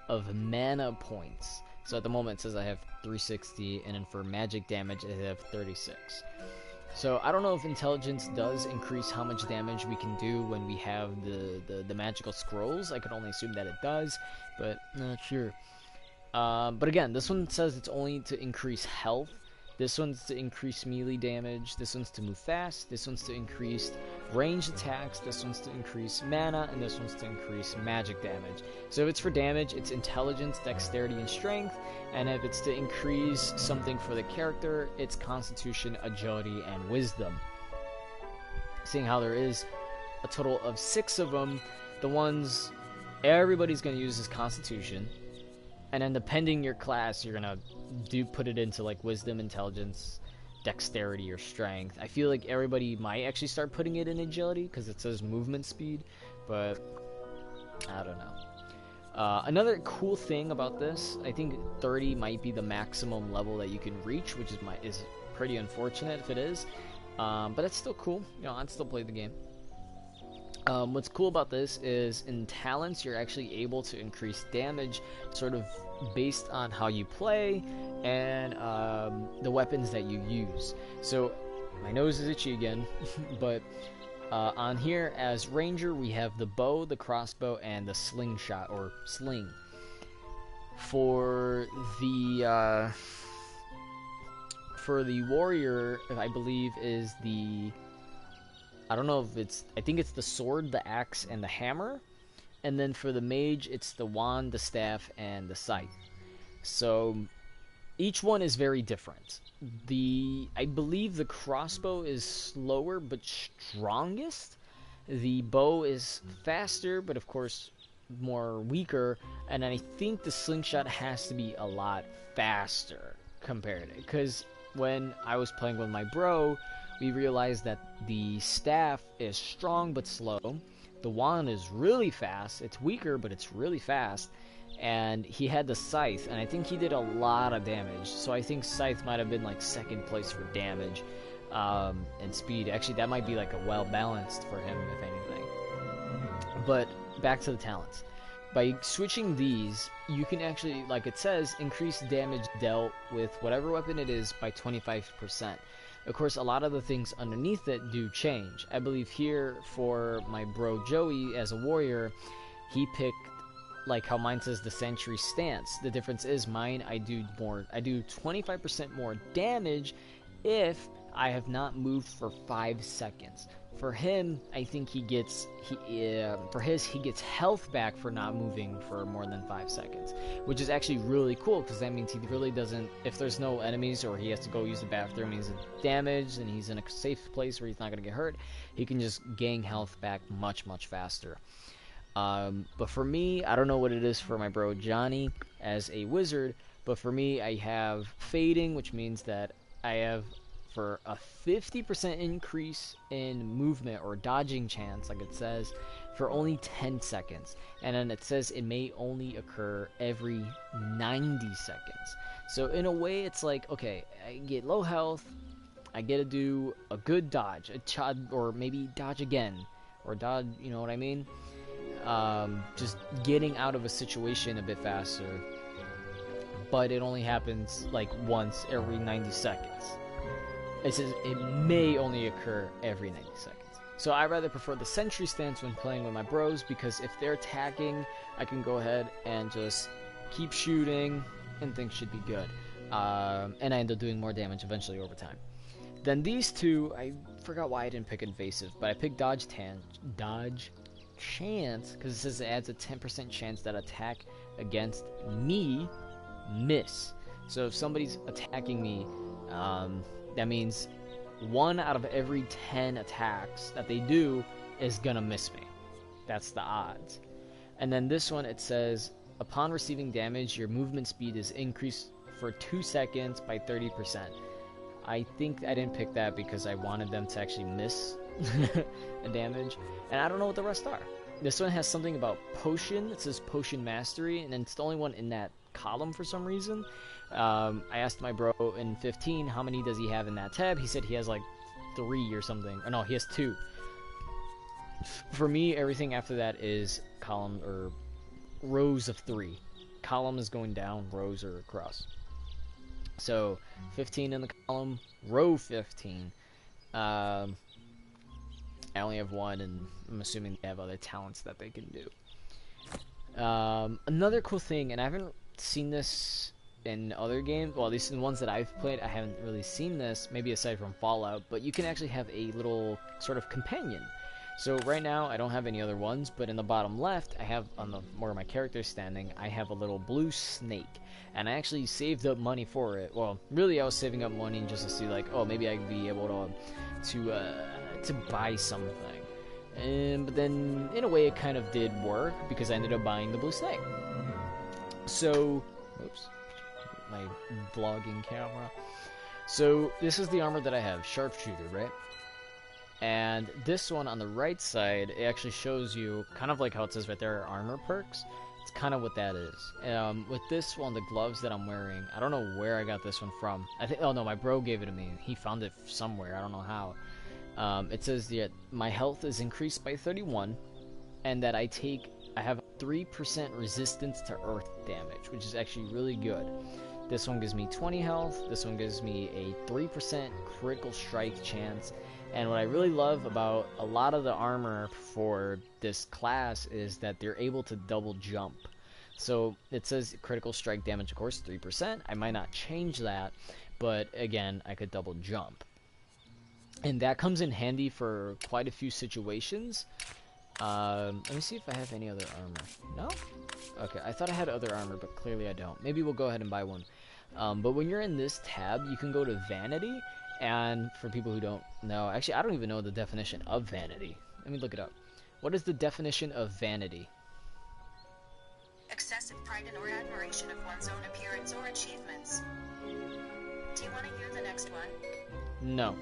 of mana points. So at the moment it says I have 360, and then for magic damage I have 36. So I don't know if intelligence does increase how much damage we can do when we have the magical scrolls. I could only assume that it does, but not sure. But again, this one says it's only to increase health. This one's to increase melee damage. This one's to move fast. This one's to increase ranged attacks. This one's to increase mana, and this one's to increase magic damage. So if it's for damage, it's intelligence, dexterity, and strength. And if it's to increase something for the character, it's constitution, agility, and wisdom. Seeing how there is a total of 6 of them, the ones everybody's going to use is constitution. And then depending your class, you're gonna put it into like wisdom, intelligence, dexterity, or strength. I feel like everybody might actually start putting it in agility because it says movement speed, but I don't know. Another cool thing about this, I think 30 might be the maximum level that you can reach, which is pretty unfortunate if it is. But it's still cool. You know, I'd still play the game. What's cool about this is in talents you're actually able to increase damage sort of based on how you play and the weapons that you use. So my nose is itchy again, but on here as ranger we have the bow, the crossbow, and the slingshot or sling. For the warrior, I believe is the, I don't know if it's, I think it's the sword, the axe, and the hammer. And then for the mage, it's the wand, the staff, and the scythe. So each one is very different. I believe the crossbow is slower but strongest. The bow is faster, but of course more weaker. And I think the slingshot has to be a lot faster compared to, because when I was playing with my bro, we realized that the staff is strong but slow. The wand is really fast. It's weaker, but it's really fast. And he had the scythe, and I think he did a lot of damage. So I think scythe might have been like second place for damage and speed. Actually, that might be like a well balanced for him, if anything. But back to the talents. By switching these, you can actually, like it says, increase damage dealt with whatever weapon it is by 25%. Of course, a lot of the things underneath it do change. I believe here for my bro Joey as a warrior, he picked, like how mine says, the Sentry Stance. The difference is mine, I do 25% more damage if I have not moved for 5 seconds. For him, I think he gets he gets health back for not moving for more than 5 seconds, which is actually really cool because that means he really doesn't, if there's no enemies or he has to go use the bathroom, he's damaged and he's in a safe place where he's not going to get hurt, he can just gain health back much faster. But for me, I don't know what it is for my bro Johnny as a wizard, but for me I have fading, which means that I have for a 50% increase in movement or dodging chance, like it says, for only 10 seconds. And then it says it may only occur every 90 seconds. So in a way, it's like, okay, I get low health, I get to do a good dodge, or maybe dodge again, or dodge, you know what I mean? Just getting out of a situation a bit faster. But it only happens like once every 90 seconds. It says it may only occur every 90 seconds. So I rather prefer the Sentry Stance when playing with my bros, because if they're attacking, I can go ahead and just keep shooting and things should be good. and I end up doing more damage eventually over time. Then these two, I forgot why I didn't pick Invasive, but I picked Dodge Chance, because it says it adds a 10% chance that attack against me miss. So if somebody's attacking me, that means 1 out of every 10 attacks that they do is gonna miss me. That's the odds. And then this one, it says, upon receiving damage, your movement speed is increased for 2 seconds by 30%. I think I didn't pick that because I wanted them to actually miss the damage. And I don't know what the rest are. This one has something about potion. It says potion mastery, and it's the only one in that column for some reason. I asked my bro in 15 how many does he have in that tab. He said he has like 3 or something. Or no, he has 2. For me, everything after that is column or rows of 3. Column is going down, rows are across. So 15 in the column, row 15. I only have 1, and I'm assuming they have other talents that they can do. Another cool thing, and I haven't seen this in other games, well, at least in ones that I've played, I haven't really seen this, maybe aside from Fallout, but you can actually have a little sort of companion. So right now, I don't have any other ones, but in the bottom left, I have, on the where my character's standing, I have a little blue snake. And I actually saved up money for it. Well, really, I was saving up money just to see, like, oh, maybe I'd be able to buy something. But then, in a way, it kind of did work, because I ended up buying the blue snake. So, oops, my vlogging camera. So, this is the armor that I have, Sharpshooter, right? And this one on the right side, it actually shows you, kind of like how it says right there, armor perks. It's kind of what that is. With this one, the gloves that I'm wearing, I don't know where I got this one from. I think, oh no, my bro gave it to me. He found it somewhere, I don't know how. It says that my health is increased by 31, and that I have 3% resistance to earth damage, which is actually really good. This one gives me 20 health, this one gives me a 3% critical strike chance, and what I really love about a lot of the armor for this class is that they're able to double jump. So it says critical strike damage, of course, 3%. I might not change that, but again, I could double jump. And that comes in handy for quite a few situations. Let me see if I have any other armor. No? Okay, I thought I had other armor, but clearly I don't. Maybe we'll go ahead and buy one. But when you're in this tab, you can go to Vanity. And for people who don't know, actually, I don't even know the definition of vanity. Let me look it up. What is the definition of vanity? Excessive pride and or admiration of one's own appearance or achievements. Do you want to hear the next one? No.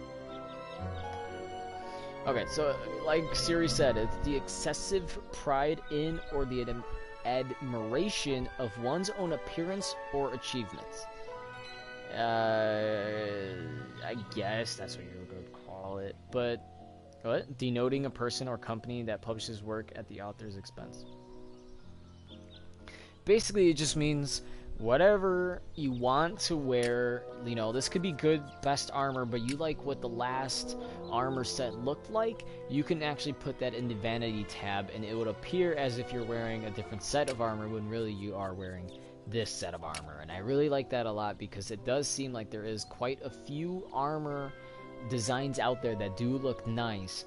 Okay, so like Siri said, it's the excessive pride in or the admiration of one's own appearance or achievements. I guess that's what you would call it, but what? Denoting a person or company that publishes work at the author's expense. Basically, it just means whatever you want to wear. You know, this could be good, best armor, but you like what the last armor set looked like, you can actually put that in the vanity tab, and it would appear as if you're wearing a different set of armor when really you are wearing this set of armor. And I really like that a lot, because it does seem like there is quite a few armor designs out there that do look nice.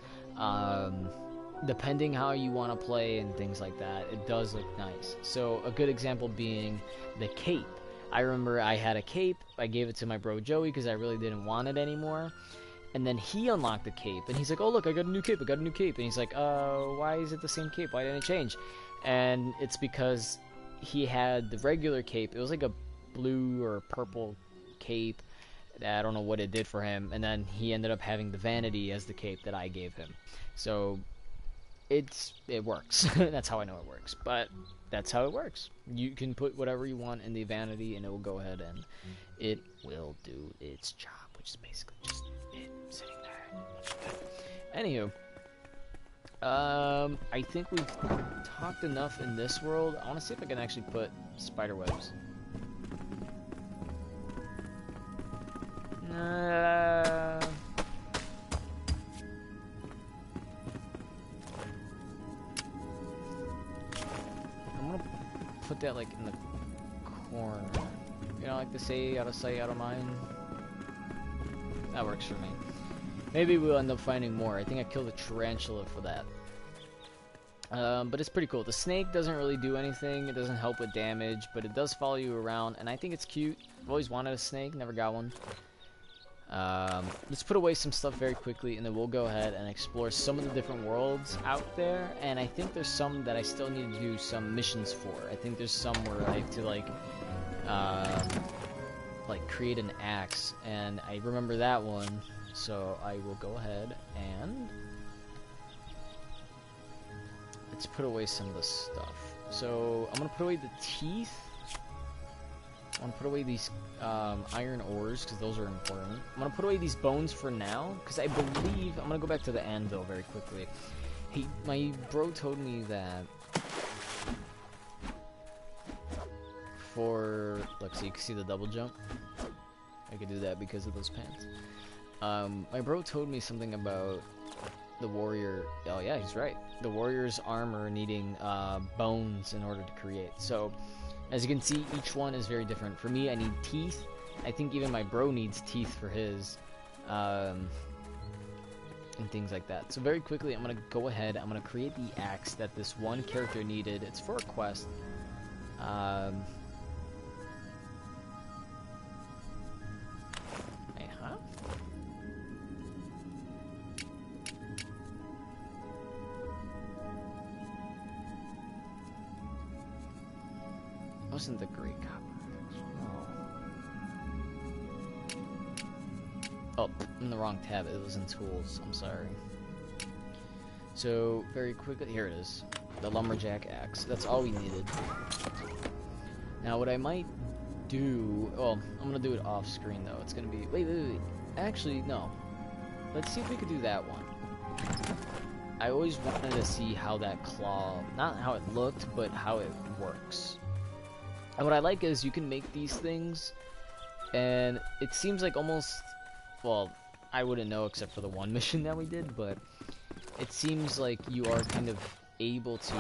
Depending how you want to play and things like that, it does look nice. So a good example being the cape. I remember I had a cape, I gave it to my bro Joey because I really didn't want it anymore. And then he unlocked the cape, and he's like, oh look, I got a new cape, And he's like, why is it the same cape? Why didn't it change? And it's because he had the regular cape. It was like a blue or purple cape. I don't know what it did for him. And then he ended up having the vanity as the cape that I gave him. So it works. That's how I know it works. But that's how it works. You can put whatever you want in the vanity, and it will go ahead and it will do its job, which is basically just it sitting there. Anywho, I think we've talked enough in this world. I want to see if I can actually put spider webs. I'm gonna put that like in the corner. You know, like they say, out of sight, out of mind. That works for me. Maybe we'll end up finding more. I think I killed a tarantula for that. But it's pretty cool. The snake doesn't really do anything. It doesn't help with damage, but it does follow you around, and I think it's cute. I've always wanted a snake, never got one. Let's put away some stuff very quickly, and then we'll go ahead and explore some of the different worlds out there. And I think there's some that I still need to do some missions for. I think there's some where I have to like create an axe, and I remember that one. So I will go ahead and let's put away some of the stuff. So I'm gonna put away the teeth. I'm gonna put away these iron ores because those are important. I'm gonna put away these bones for now because I believe I'm gonna go back to the anvil very quickly. My bro told me that for look, so you can see the double jump. I could do that because of those pants. My bro told me something about the warrior. Oh yeah, he's right. The warrior's armor needing bones in order to create. So as you can see, each one is very different. For me, I need teeth. I think even my bro needs teeth for his, and things like that. So very quickly, I'm gonna go ahead. I'm gonna create the axe that this one character needed. It's for a quest. Wasn't the great copper? Oh, I'm in the wrong tab. It was in tools. I'm sorry. So very quickly, here it is, the lumberjack axe. That's all we needed. Now, what I might do? Well, I'm gonna do it off screen though. It's gonna be wait. Actually, no. Let's see if we could do that one. I always wanted to see how that claw, not how it looked, but how it works. And what I like is you can make these things, and it seems like almost, well, I wouldn't know except for the one mission that we did, but it seems like you are kind of able to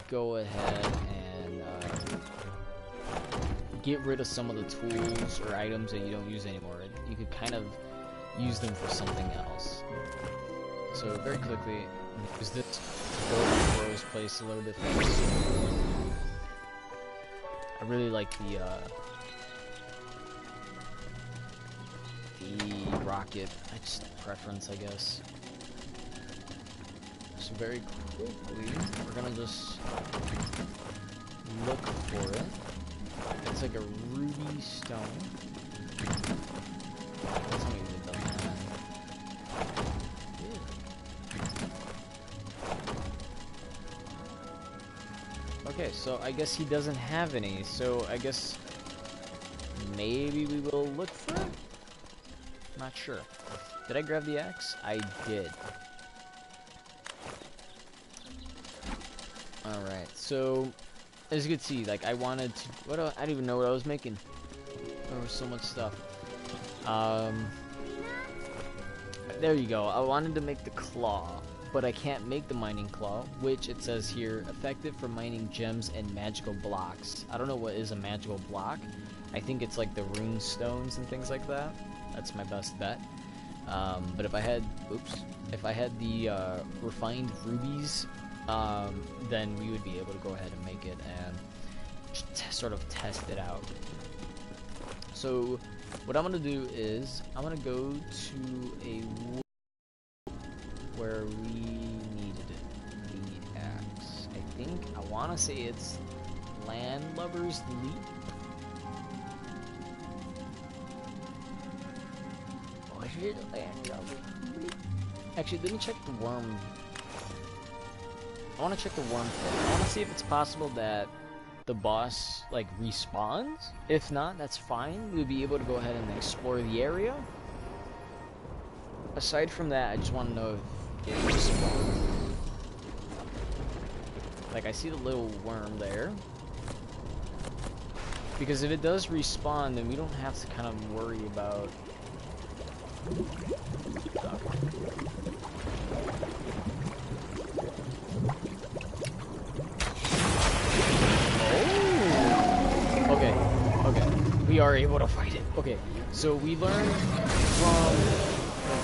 go ahead and get rid of some of the tools or items that you don't use anymore. You could kind of use them for something else. So very quickly, use this to go to Rose Place a little bit first. I really like the rocket preference, I guess. So very quickly, we're gonna just look for it. It's like a ruby stone. That's not even done that. Okay, so I guess he doesn't have any, so I guess maybe we will look for it? Not sure. Did I grab the axe? I did. Alright, so as you can see, like I wanted to, I don't even know what I was making. There was so much stuff. There you go. I wanted to make the claw, but I can't make the mining claw, which it says here, effective for mining gems and magical blocks. I don't know what is a magical block. I think it's like the rune stones and things like that. That's my best bet. But if I had, if I had the refined rubies, then we would be able to go ahead and make it and sort of test it out. So what I'm gonna do is I'm gonna go to a where we needed it. We need axe. I think I want to say it's Landlubber's Leap. Oh, I did Landlubber's Leap. Actually, let me check the worm. I want to check the worm first. I want to see if it's possible that the boss like respawns. If not, that's fine. We'll be able to go ahead and explore the area. Aside from that, I just want to know if it respawns. Like, I see the little worm there. Because if it does respawn, then we don't have to kind of worry about... are able to fight it. Okay, so we learned from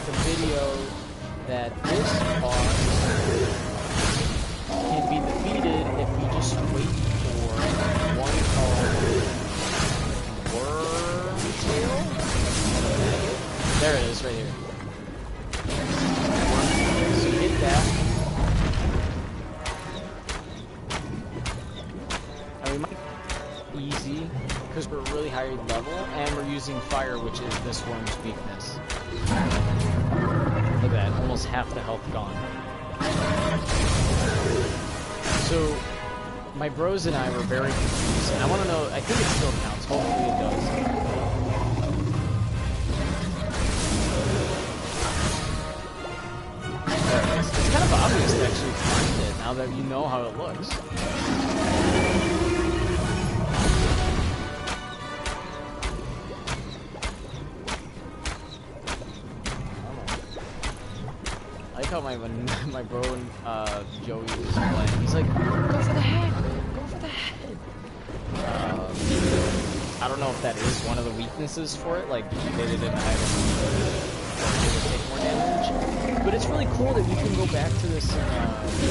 the video that this boss can be defeated if we just wait for one called Wormtail. There it is, right here. So hit that. And we might easy because we're really high level and we're using fire, which is this worm's weakness. Look at that, almost half the health gone. So my bros and I were very confused, and I want to know, I think it still counts, hopefully it does. There it is. It's kind of obvious to actually find it now that you know how it looks. I like how my bro Joey was playing. He's like, go for the head! Go for the head! I don't know if that is one of the weaknesses for it, like they didn't have it to take more damage. But it's really cool that you can go back to this and do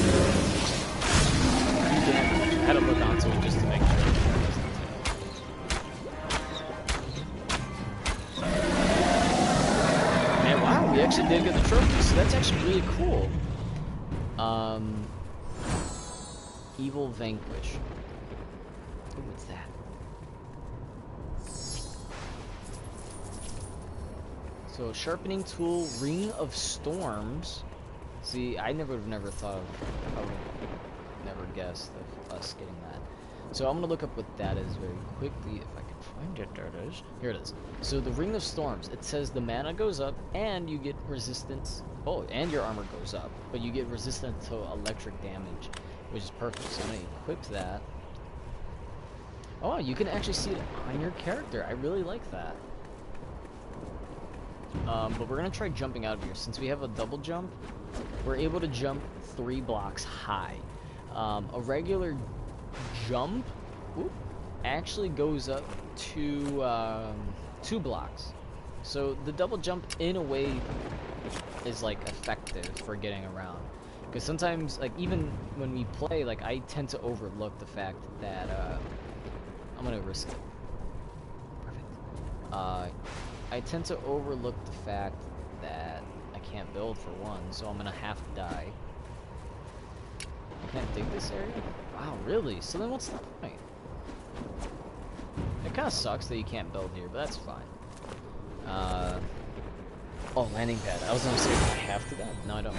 damage. I had to look onto it just to make sure. And wow, we actually did get the trophy, so that's actually really cool. Evil Vanquish. Ooh, what's that? So, sharpening tool, Ring of Storms. See, I would have never thought of, I would have never guessed of us getting that. So I'm gonna look up what that is very quickly, if I can find it. There it is. Here it is. So the Ring of Storms, it says the mana goes up, and you get resistance. Oh, and your armor goes up, but you get resistance to electric damage, which is perfect. So I'm gonna equip that. Oh, you can actually see it on your character. I really like that. But we're gonna try jumping out of here. Since we have a double jump, we're able to jump 3 blocks high. A regular jump actually goes up to 2 blocks. So the double jump, in a way, is like effective for getting around. Because sometimes, like even when we play, like I tend to overlook the fact that I'm gonna risk it. Perfect. I tend to overlook the fact that I can't build for one, so I'm gonna have to die. I can't dig this area? Wow, really? So then what's the point? It kinda sucks that you can't build here, but that's fine. Oh, landing pad. I was gonna say, do I have to that? No, I don't.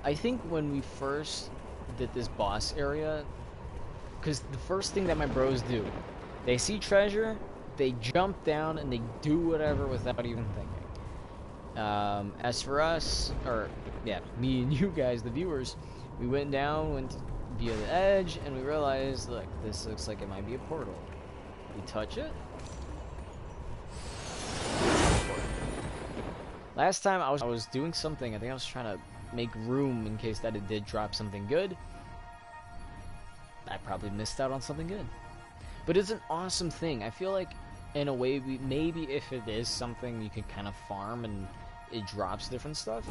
I think when we first did this boss area, because the first thing that my bros do, they see treasure, they jump down, and they do whatever without even thinking. As for us, or yeah, me and you guys, the viewers, we went down, went via the edge, and we realized, look, this looks like it might be a portal. We touch it. Last time I was doing something, I think I was trying to make room in case that it did drop something good. I probably missed out on something good. But it's an awesome thing. I feel like, in a way, maybe if it is something you can kind of farm and it drops different stuff.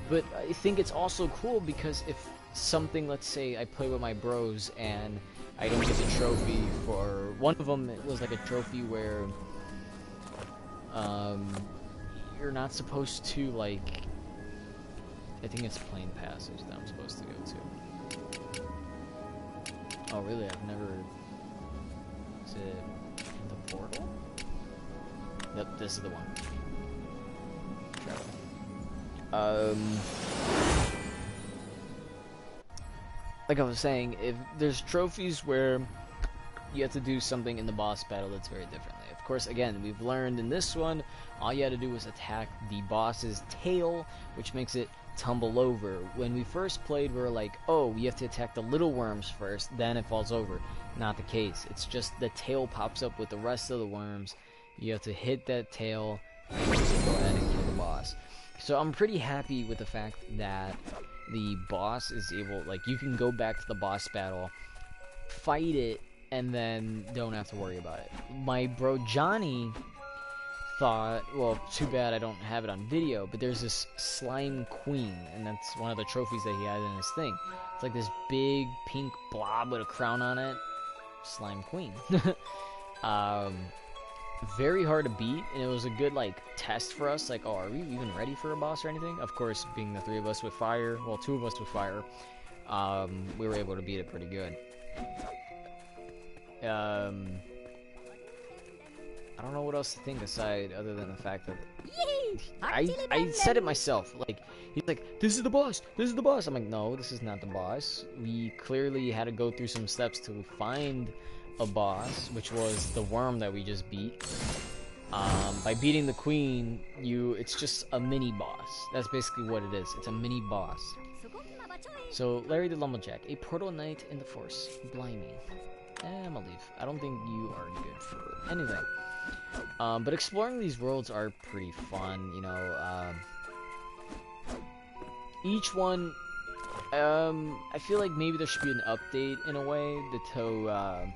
But I think it's also cool because if something, let's say I play with my bros and I don't get the trophy for one of them, it was like a trophy where you're not supposed to, like, I think it's Plain Passage that I'm supposed to go to. Oh really? I've never. Is it the portal? Yep, this is the one. Like I was saying, if there's trophies where you have to do something in the boss battle that's very differently. Of course, again, we've learned in this one, all you had to do was attack the boss's tail, which makes it tumble over. When we first played, we were like, oh, you have to attack the little worms first, then it falls over. Not the case. It's just the tail pops up with the rest of the worms. You have to hit that tail and go ahead and kill the boss. So I'm pretty happy with the fact that the boss is able, like, you can go back to the boss battle, fight it, and then don't have to worry about it. My bro Johnny thought, well, too bad I don't have it on video, but there's this slime queen, and that's one of the trophies that he had in his thing. It's like this big pink blob with a crown on it. Slime queen. Very hard to beat, and it was a good like test for us, like, oh, are we even ready for a boss or anything? Of course, being the three of us with fire, well, two of us with fire, we were able to beat it pretty good. I don't know what else to think aside other than the fact that I said it myself. Like, he's like, this is the boss, this is the boss. I'm like, no, this is not the boss. We clearly had to go through some steps to find a boss, which was the worm that we just beat. By beating the queen, it's just a mini boss. That's basically what it is. It's a mini boss. So, Larry the Lumberjack, a Proto Knight in the Force. Blimey. I'm gonna leave. I don't think you are good for anything. But exploring these worlds are pretty fun, you know. Each one, I feel like maybe there should be an update in a way to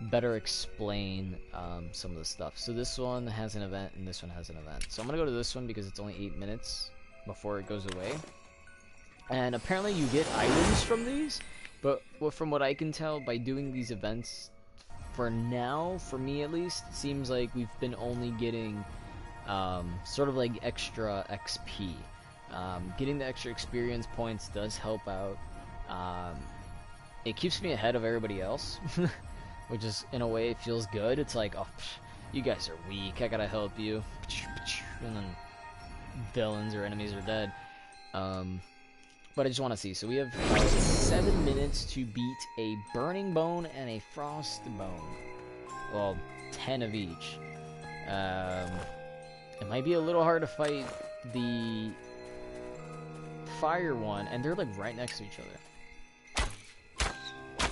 better explain some of the stuff. So this one has an event and this one has an event. So I'm gonna go to this one because it's only 8 minutes before it goes away. And apparently you get items from these, but from what I can tell, by doing these events, for now, for me at least, it seems like we've been only getting sort of like extra XP. Getting the extra experience points does help out. It keeps me ahead of everybody else, which is, in a way, it feels good. It's like, oh, you guys are weak, I gotta help you. And then villains or enemies are dead. But I just want to see. So we have 7 minutes to beat a Burning Bone and a Frost Bone. Well, 10 of each. It might be a little hard to fight the fire one, and they're like right next to each other.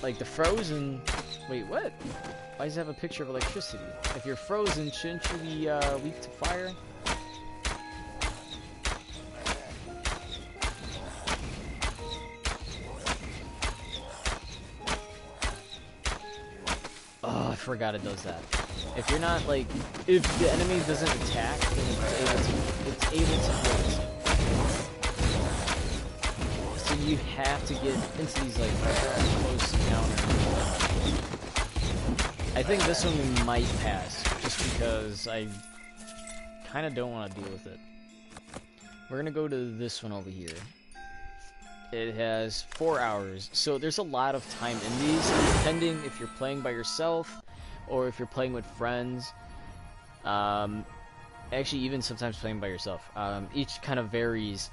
Like the frozen. Wait, what? Why does it have a picture of electricity? If you're frozen, shouldn't you be weak to fire? Oh, I forgot it does that. If you're not like, if the enemy doesn't attack, then it's able to hit. So you have to get into these like close encounters. I think this one we might pass, just because I kind of don't want to deal with it. We're gonna go to this one over here. It has 4 hours, so there's a lot of time in these, depending if you're playing by yourself or if you're playing with friends. Actually, even sometimes playing by yourself. Each kind of varies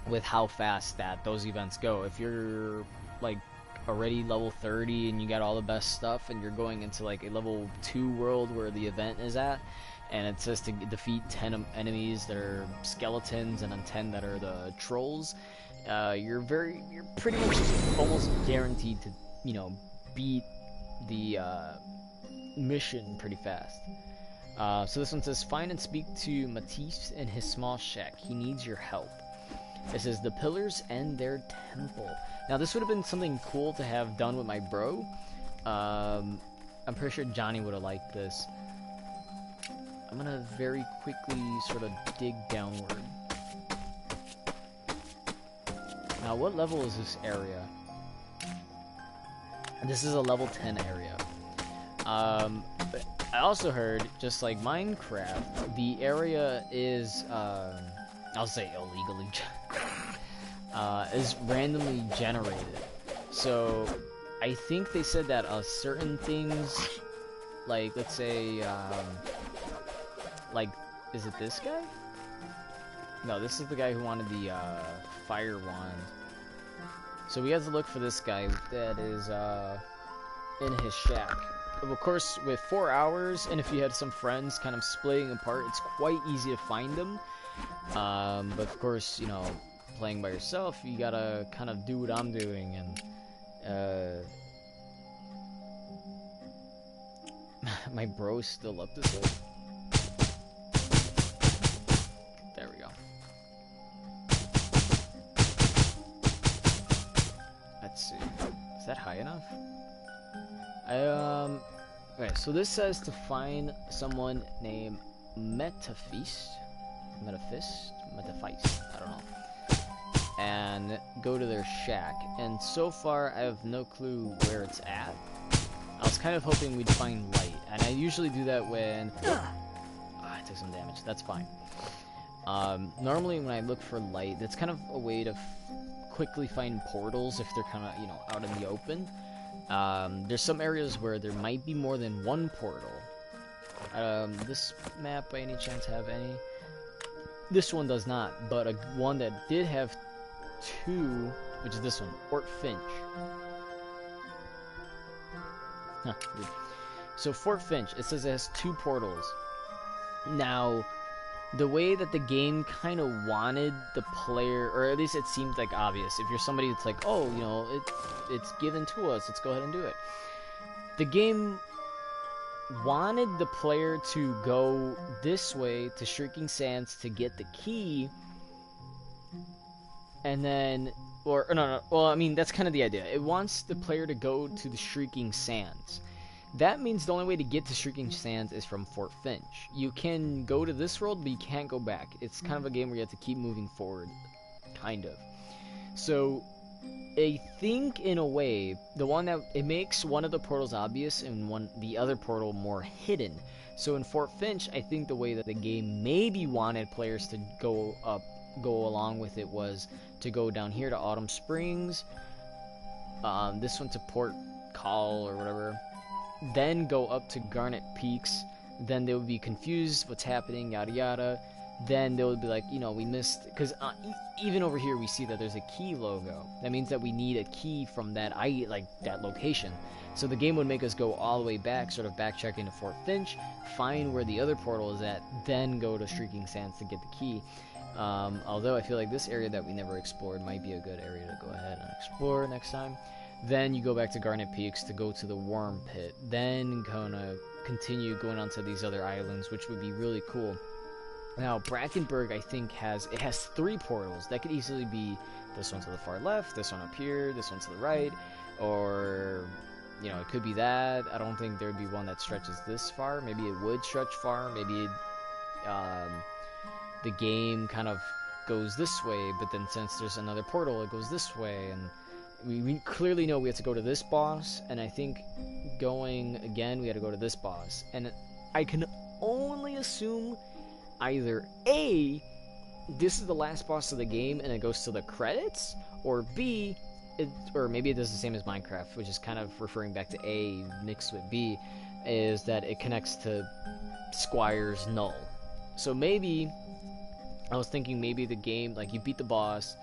with how fast those events go. If you're like already level 30 and you got all the best stuff, and you're going into like a level 2 world where the event is at, and it says to defeat 10 enemies that are skeletons and then 10 that are the trolls, you're pretty much almost guaranteed to, you know, beat the mission pretty fast. So this one says, find and speak to Matisse in his small shack. He needs your help. It says, the pillars and their temple. Now this would have been something cool to have done with my bro. I'm pretty sure Johnny would have liked this. I'm gonna very quickly sort of dig downward. Now, what level is this area? This is a level 10 area. But I also heard, just like Minecraft, the area is, I'll say illegally, is randomly generated. So, I think they said that certain things, like, let's say, like, is it this guy? No, this is the guy who wanted the fire wand. So we have to look for this guy that is in his shack. Of course, with 4 hours, and if you had some friends kind of splitting apart, it's quite easy to find them. But of course, you know, playing by yourself, you gotta kind of do what I'm doing, and my bro's still up this way. There we go. Let's see. Is that high high enough. Okay, so this says to find someone named Metaphist, I don't know, and go to their shack. And so far, I have no clue where it's at. I was kind of hoping we'd find light, and I usually do that when I took some damage. That's fine. Normally, when I look for light, that's kind of a way to quickly find portals if they're kind of, you know, out in the open. There's some areas where there might be more than one portal. This map, by any chance, have any? This one does not, but one that did have two, which is this one, Fort Finch. Huh, weird. So Fort Finch, it says it has two portals. Now, the way that the game kind of wanted the player, or at least it seemed like obvious, if you're somebody that's like, oh, you know, it's given to us, let's go ahead and do it. The game wanted the player to go this way to Shrieking Sands to get the key, and then, or no, well, I mean, that's kind of the idea. It wants the player to go to the Shrieking Sands. That means the only way to get to Shrieking Sands is from Fort Finch. You can go to this world, but you can't go back. It's kind of a game where you have to keep moving forward, kind of. So, I think in a way, the one that it makes one of the portals obvious and the other portal more hidden. So in Fort Finch, I think the way that the game maybe wanted players to go along with it was to go down here to Autumn Springs, this one to Port Call or whatever, then go up to Garnet Peaks. Then they would be confused what's happening, yada yada. Then they would be like, you know, we missed, because even over here we see that there's a key logo. That means that we need a key from that that location. So the game would make us go all the way back, sort of backtracking to Fort Finch, find where the other portal is at, then go to Shrieking Sands to get the key. Although I feel like this area that we never explored might be a good area to go ahead and explore next time. Then you go back to Garnet Peaks to go to the Worm Pit. Then gonna continue going on to these other islands, which would be really cool. Now, Brackenburg, I think, has three portals. That could easily be this one to the far left, this one up here, this one to the right, or, you know, it could be that. I don't think there would be one that stretches this far. Maybe it would stretch far. Maybe the game kind of goes this way, but then since there's another portal, it goes this way, and we clearly know we have to go to this boss, and I think going again, we had to go to this boss. And I can only assume either A, this is the last boss of the game and it goes to the credits, or B, or maybe it does the same as Minecraft, which is kind of referring back to A mixed with B, is that it connects to Squire's Null. So maybe, I was thinking maybe the game, like you beat the boss,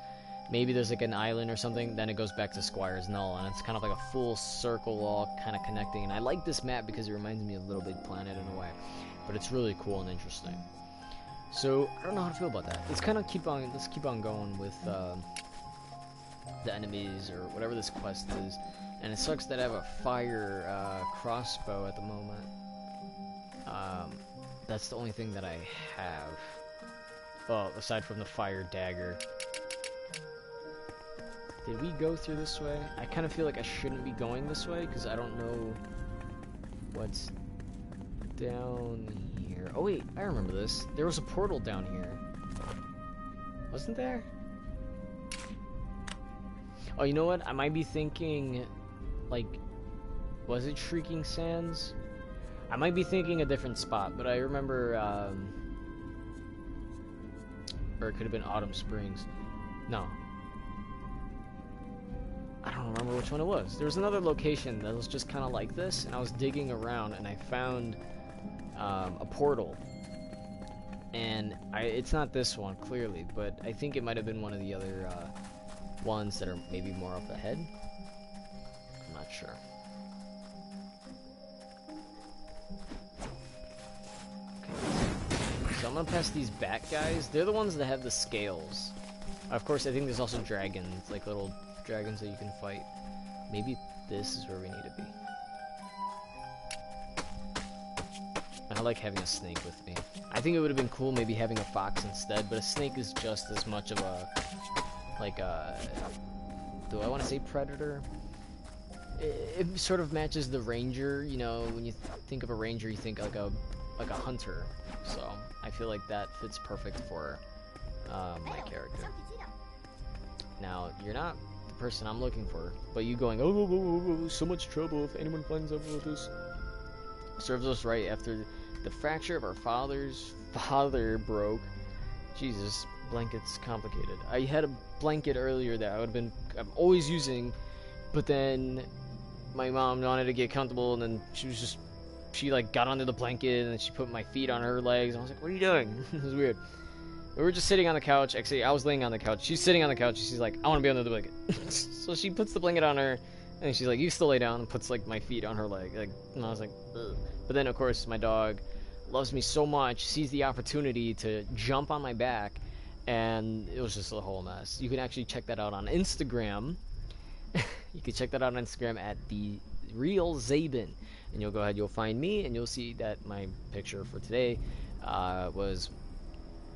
maybe there's like an island or something, then it goes back to Squire's Null, and it's kind of like a full circle all kind of connecting. And I like this map because it reminds me of Little Big Planet in a way, but it's really cool and interesting. So I don't know how to feel about that. Let's kind of keep on going with the enemies or whatever this quest is. And it sucks that I have a fire crossbow at the moment. That's the only thing that I have. Well, aside from the fire dagger. Did we go through this way? I kind of feel like I shouldn't be going this way because I don't know what's down here. Oh wait, I remember this. There was a portal down here. Wasn't there? Oh, you know what? I might be thinking, like, was it Shrieking Sands? I might be thinking a different spot, but I remember, or it could have been Autumn Springs. No. I don't remember which one it was. There was another location that was just kind of like this, and I was digging around, and I found a portal. And it's not this one, clearly, but I think it might have been one of the other ones that are maybe more up ahead. I'm not sure. Okay. So I'm gonna pass these bat guys. They're the ones that have the scales. Of course, I think there's also dragons, like little dragons that you can fight. Maybe this is where we need to be. I like having a snake with me. I think it would have been cool maybe having a fox instead, but a snake is just as much of a, like a, do I want to say predator? it sort of matches the ranger. You know, when you think of a ranger, you think like a hunter. So I feel like that fits perfect for my character. Now, you're not the person I'm looking for, but you going, oh, so much trouble if anyone finds out about this. Serves us right after the fracture of our father's father broke. Jesus, blanket's complicated. I had a blanket earlier that I'm always using, but then my mom wanted to get comfortable, and then she like got under the blanket, and then she put my feet on her legs, and I was like, what are you doing? It was weird. We were just sitting on the couch. Actually, I was laying on the couch. She's sitting on the couch. She's like, I want to be under the blanket. So she puts the blanket on her, and she's like, you still lay down, and puts like my feet on her leg. Like, and I was like, ugh. But then of course my dog loves me so much, sees the opportunity to jump on my back, and it was just a whole mess. You can actually check that out on Instagram. You can check that out on Instagram at the Real Zabin, and you'll go ahead, you'll find me, and you'll see that my picture for today was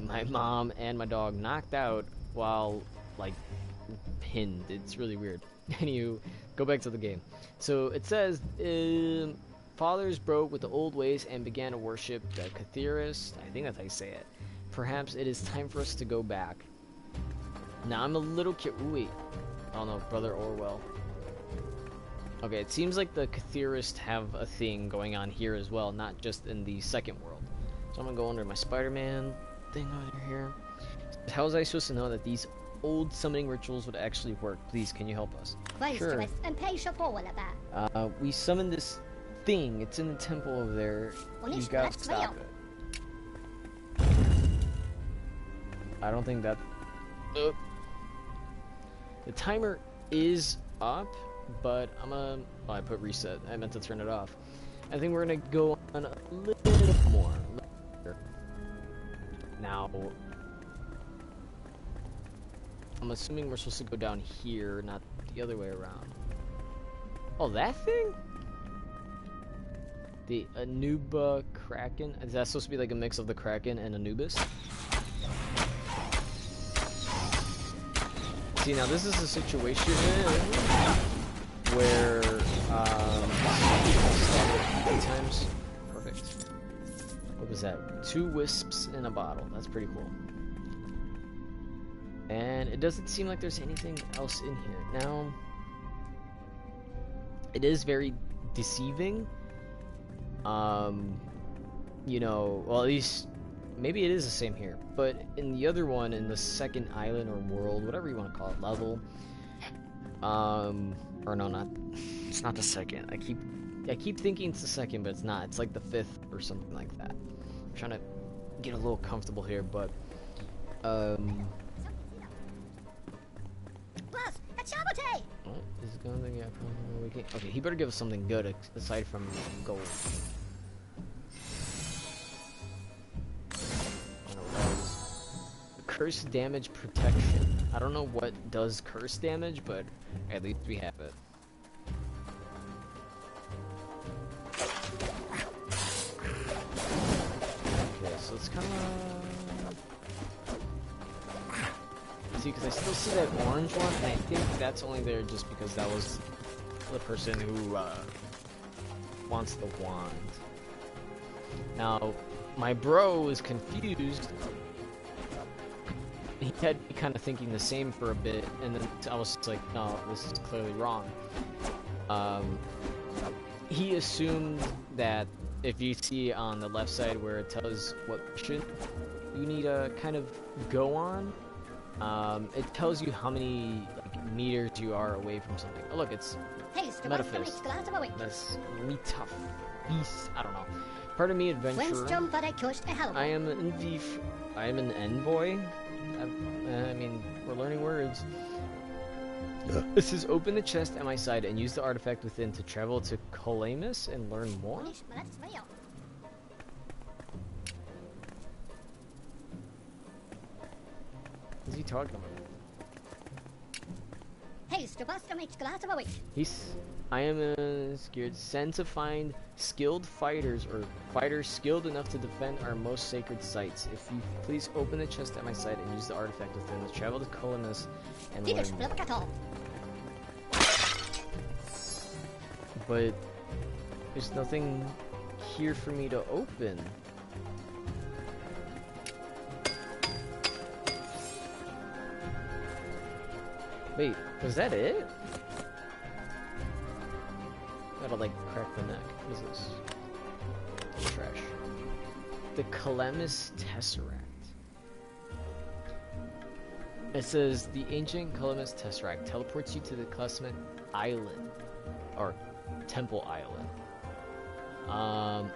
my mom and my dog knocked out while like pinned. It's really weird. And you go back to the game. So it says fathers broke with the old ways and began to worship the Cthulhu. I think that's how you say it. Perhaps it is time for us to go back. Now I'm a little wait. Oh no, Brother Orwell. Okay, it seems like the Cthulhu have a thing going on here as well, not just in the second world. So I'm gonna go under my Spider-Man thing over here. How was I supposed to know that these old summoning rituals would actually work? Please, can you help us? Sure. We summoned this thing. It's in the temple over there. You gotta stop it. I don't think that... The timer is up, but I'm gonna... Oh, I put reset. I meant to turn it off. I think we're gonna go on a little bit more. Now... I'm assuming we're supposed to go down here, not the other way around. Oh, that thing? The Anuba Kraken? Is that supposed to be like a mix of the Kraken and Anubis? See, now this is a situation where, times. Perfect. What was that? 2 wisps in a bottle. That's pretty cool. And it doesn't seem like there's anything else in here. Now, it is very deceiving. You know, well, at least maybe it is the same here, but in the other one, in the second island or world, whatever you want to call it, level, or no, it's not the second. I keep thinking it's the second, but it's not. It's like the 5th or something like that. I'm trying to get a little comfortable here, but oh, is it going to be okay, he better give us something good aside from gold. Curse damage protection. I don't know what does curse damage, but at least we have it. Okay, so it's kind of... See, because I still see that orange one, and I think that's only there just because that was the person who wants the wand. Now, my bro is confused. He had me kind of thinking the same for a bit, and then I was just like, no, this is clearly wrong. He assumed that if you see on the left side where it tells what mission you need to kind of go on, it tells you how many meters you are away from something. Oh look, it's Metaphys. That's really tough beast. I don't know. Pardon me, adventurer. I am an envoy. I mean, we're learning words. This is open the chest at my side and use the artifact within to travel to Calamus and learn more. What's he talking about? I am scared. Sent to find skilled fighters or fighters skilled enough to defend our most sacred sites. If you please open the chest at my side and use the artifact within to travel to Calamus and learn more. but there's nothing here for me to open. Wait, was that it? Gotta like crack the neck. What is this? Trash. The Calamus Tesseract. It says the ancient Calamus Tesseract teleports you to the Clasmet Island, or Temple Island.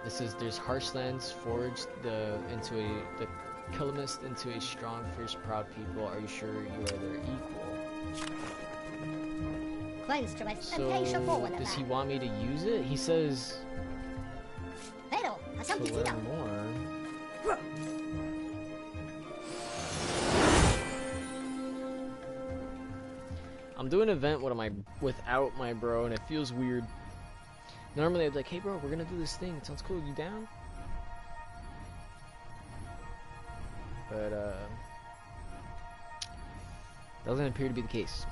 It says there's harshlands forged the Calamus into a strong, fierce, proud people. Are you sure you are their equal? So, does he want me to use it? He says to learn more. I'm doing an event without my bro, and it feels weird. Normally I'd be like, hey bro, we're gonna do this thing. It sounds cool. You down? But, doesn't appear to be the case.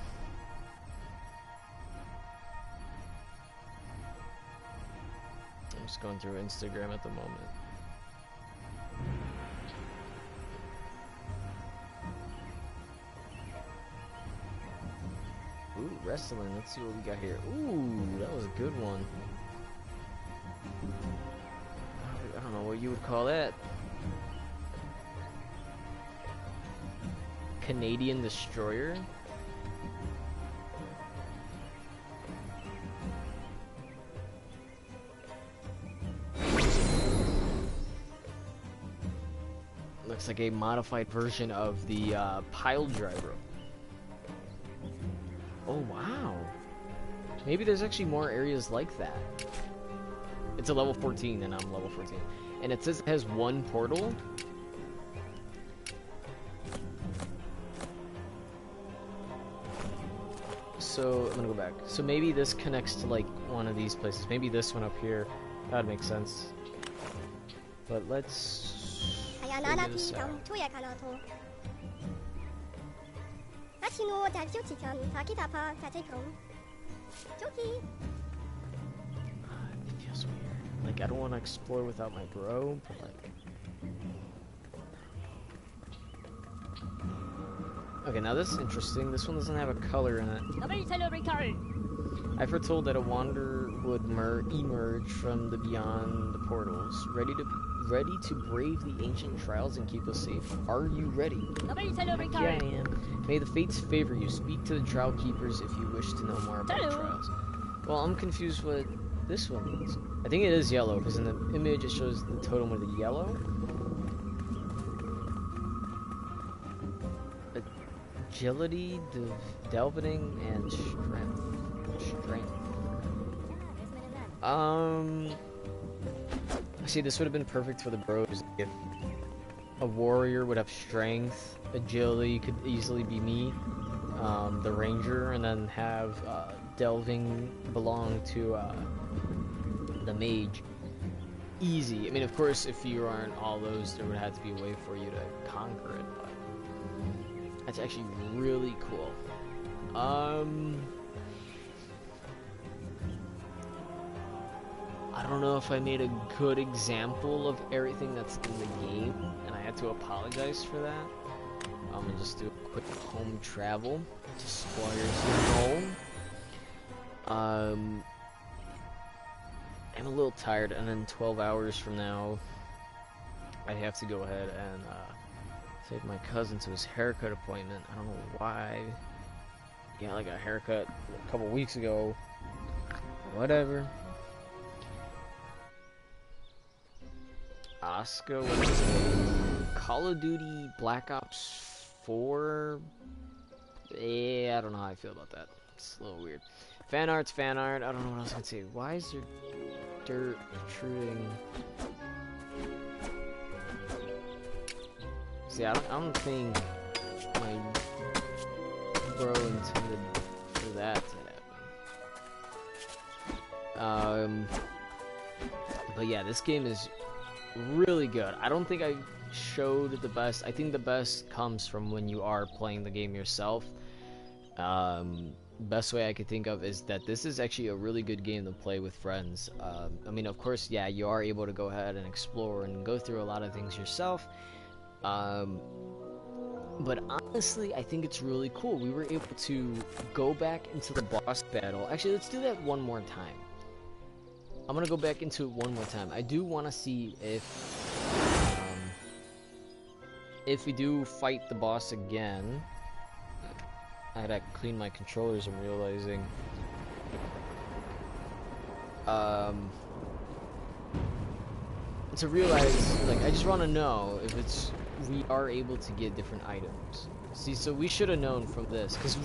I'm just going through Instagram at the moment. Ooh, wrestling. Let's see what we got here. Ooh, that was a good one. I don't know what you would call that. Canadian Destroyer? Looks like a modified version of the pile driver. Oh wow. Maybe there's actually more areas like that. It's a level 14 and I'm level 14. And it says it has one portal. So I'm gonna go back. So maybe this connects to like one of these places. Maybe this one up here. That'd make sense. But let's figure this out. It feels weird. Like I don't want to explore without my bro, but like. Okay, now this is interesting. This one doesn't have a color in it. I've foretold that a wanderer would emerge from the beyond the portals, ready to brave the ancient trials and keep us safe. Are you ready? Yeah, I am. May the fates favor you. Speak to the trial keepers if you wish to know more about trials. Well, I'm confused what this one means. I think it is yellow, because in the image it shows the totem with the yellow. Agility, delving, and strength. See, this would have been perfect for the bros if a warrior would have strength, agility could easily be me, the ranger, and then have delving belong to the mage. Easy. I mean, of course, if you aren't all those, there would have to be a way for you to conquer it. But that's actually really cool. I don't know if I made a good example of everything that's in the game, and I had to apologize for that. I'm gonna just do a quick home travel to Squire's home. I'm a little tired, and then 12 hours from now, I have to go ahead and take my cousin to his haircut appointment. I don't know why. Yeah, I got a haircut a couple weeks ago. Whatever. Oscar, what is it? Call of Duty Black Ops 4? Yeah, I don't know how I feel about that. It's a little weird. Fan art's fan art. I don't know what else I can say. Why is there dirt protruding? See, I don't think my bro intended for that to happen. But yeah, this game is really good. I don't think I showed the best. I think the best comes from when you are playing the game yourself. Best way I could think of is that this is actually a really good game to play with friends. I mean, of course, yeah, you are able to go ahead and explore and go through a lot of things yourself. But honestly, I think it's really cool. We were able to go back into the boss battle. Actually, let's do that one more time. I'm gonna go back into it one more time. I do want to see if we do fight the boss again. I had to clean my controllers, I'm realizing. To realize, like, I just want to know if we are able to get different items. See, so we should have known from this, because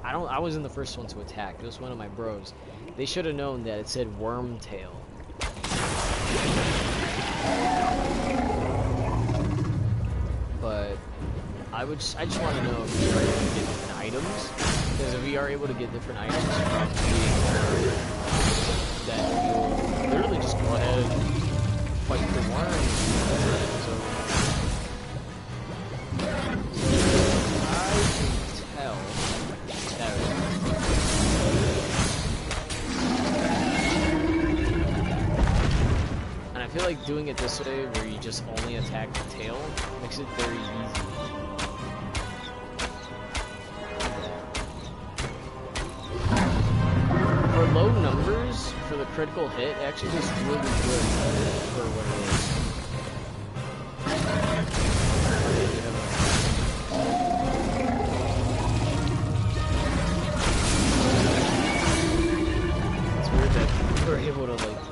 I wasn't the first one to attack. It was one of my bros. They should have known that it said Wormtail. But I just want to know if we are able to get different items, because if we are able to get different items from being then we'll literally just go ahead and fight the worms. So I can tell that and I feel like doing it this way, where you just only attack the tail, makes it very easy. For low numbers, for the critical hit, it actually does really good for what it is. It's weird that we're able to like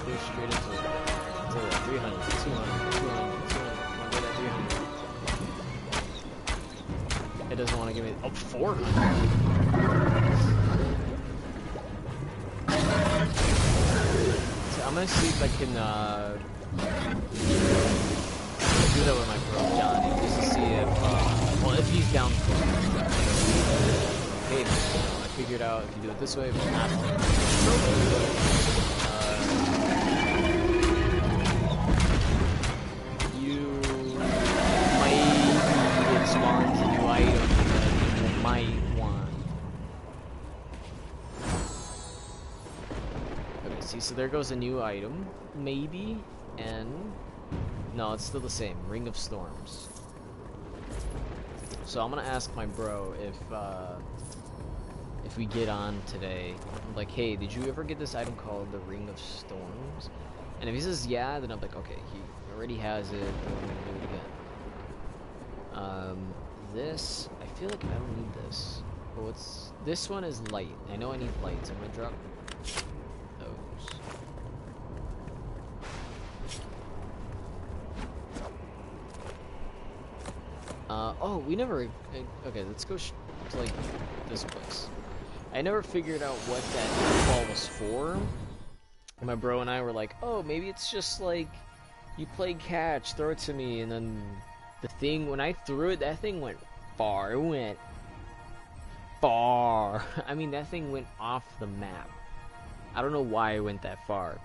go straight into like 300, 200, 200, 200. Go to 300. It doesn't want to give me 400. I'm gonna see if I can do that with my bro Johnny, just to see if well, if he's down for it. Hey, I figured out if you do it this way, but not you might get spawned a new item that you might want. Okay, see, so there goes a new item, maybe, and no, it's still the same, Ring of Storms. So I'm gonna ask my bro if we get on today, like, hey, did you ever get this item called the Ring of Storms? And if he says yeah, then I'm like, okay, he already has it, we're gonna do it again. This, I feel like I don't need this. But what's, this one is light. I know I need lights. I'm gonna drop those. Oh, we never, okay, let's go to, like, this place. I never figured out what that ball was for. My bro and I were like, oh, maybe it's just like, you play catch, throw it to me, and then the thing, when I threw it, that thing went far. It went far. I mean, that thing went off the map. I don't know why it went that far.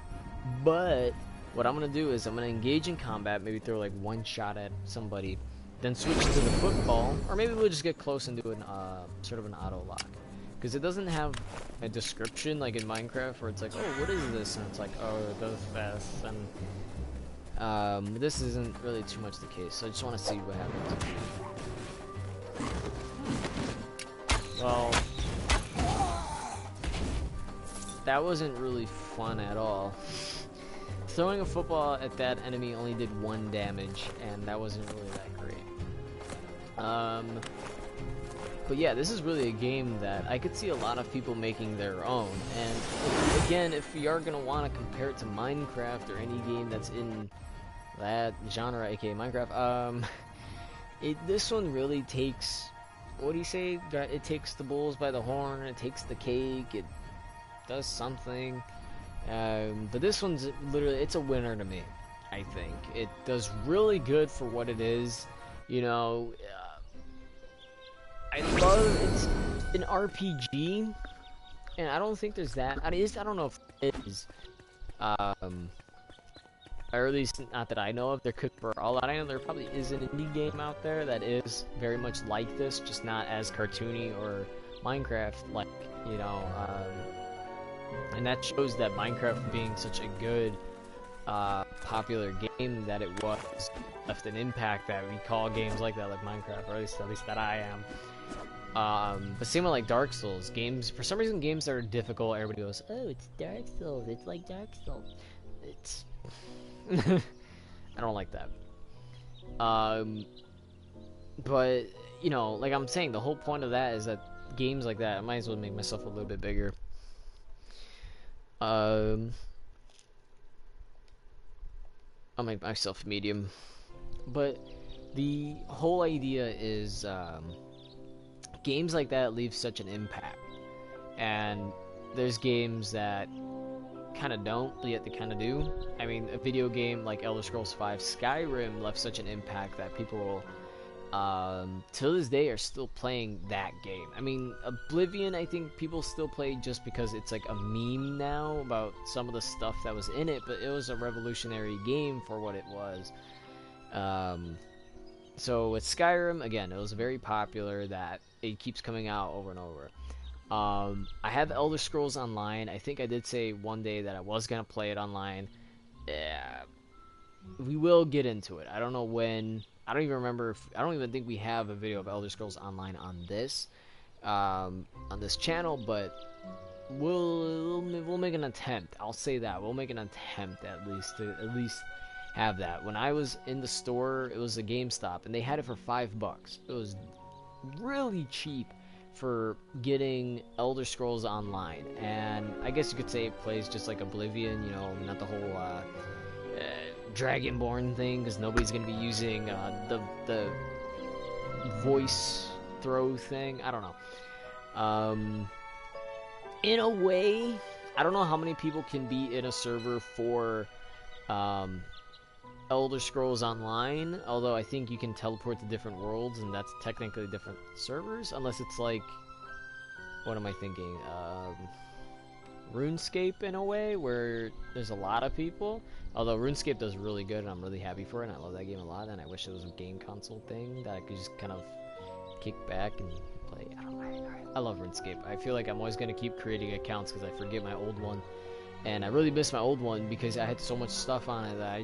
But what I'm going to do is I'm going to engage in combat, maybe throw like one shot at somebody, then switch to the football, or maybe we'll just get close and do an sort of an auto lock. Because it doesn't have a description like in Minecraft where it's like, oh, what is this? And it's like, oh, it goes fast. And this isn't really too much the case, so I just want to see what happens. Well, that wasn't really fun at all. Throwing a football at that enemy only did 1 damage, and that wasn't really that great. But yeah, this is really a game that I could see a lot of people making their own. And again, if we are going to want to compare it to Minecraft or any game that's in that genre, aka Minecraft, this one really takes, what do you say? It takes the bulls by the horn, it takes the cake, it does something. But this one's literally, it's a winner to me, I think. It does really good for what it is, you know. I love, it's an RPG, and I don't think there's that, I don't know if it is, or at least not that I know of. There could, for all that I know, there probably is an indie game out there that is very much like this, just not as cartoony or Minecraft, like, you know, and that shows that Minecraft being such a good, popular game that it was, left an impact that we call games like that, like Minecraft, or at least that I am. But same with like Dark Souls games. For some reason, games that are difficult, everybody goes, "Oh, it's Dark Souls. It's like Dark Souls." It's I don't like that. But you know, like I'm saying, the whole point of that is that games like that, I might as well make myself a little bit bigger. I'll make myself medium. But the whole idea is, games like that leave such an impact, and there's games that kind of don't, yet they kind of do. I mean, a video game like Elder Scrolls V Skyrim left such an impact that people, to this day, are still playing that game. I mean, Oblivion, I think people still play just because it's like a meme now about some of the stuff that was in it, but it was a revolutionary game for what it was. So with Skyrim, again, it was very popular that it keeps coming out over and over. I have Elder Scrolls Online. I think I did say one day that I was going to play it online. Yeah, we will get into it. I don't know when. I don't even remember if, I don't even think we have a video of Elder Scrolls Online on this channel, but we'll make an attempt. I'll say that. We'll make an attempt at least to have that. When I was in the store, it was a GameStop, and they had it for $5. It was really cheap for getting Elder Scrolls Online, and I guess you could say it plays just like Oblivion, you know, not the whole Dragonborn thing, because nobody's going to be using the voice throw thing. I don't know. In a way, I don't know how many people can be in a server for Elder Scrolls Online, although I think you can teleport to different worlds, and that's technically different servers, unless it's like, what am I thinking, RuneScape in a way, where there's a lot of people, although RuneScape does really good, and I'm really happy for it, and I love that game a lot, and I wish it was a game console thing that I could just kind of kick back and play. I love RuneScape. I feel like I'm always going to keep creating accounts because I forget my old one, and I really miss my old one because I had so much stuff on it that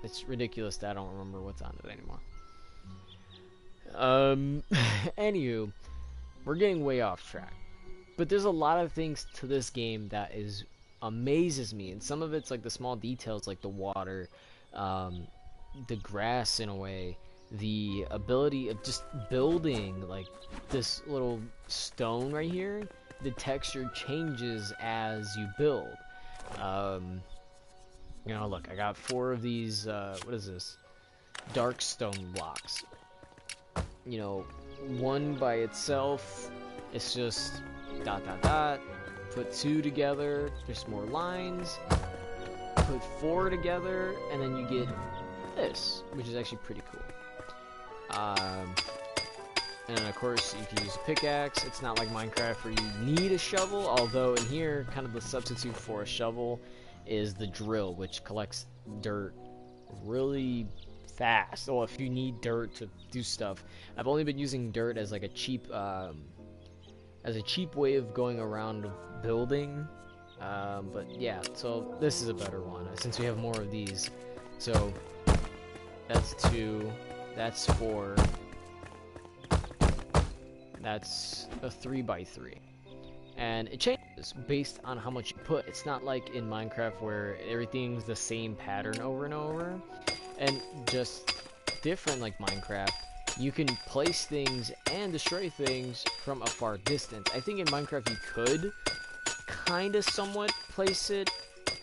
it's ridiculous that I don't remember what's on it anymore. Anywho, we're getting way off track. But there's a lot of things to this game that amazes me, and some of it's like the small details, like the water, the grass in a way, the ability of just building, like this little stone right here, the texture changes as you build. You know, look, I got 4 of these, what is this? Dark stone blocks. You know, one by itself, it's just dot dot dot. Put 2 together, there's more lines. Put 4 together, and then you get this, which is actually pretty cool. And of course, you can use a pickaxe. It's not like Minecraft where you need a shovel, although in here, kind of the substitute for a shovel is the drill, which collects dirt really fast. Well, if you need dirt to do stuff, I've only been using dirt as like a cheap way of going around building. But yeah, so this is a better one since we have more of these. So that's 2, that's 4, that's a 3x3. And it changes based on how much you put. It's not like in Minecraft where everything's the same pattern over and over. And just different like Minecraft, you can place things and destroy things from a far distance. I think in Minecraft you could kind of somewhat place it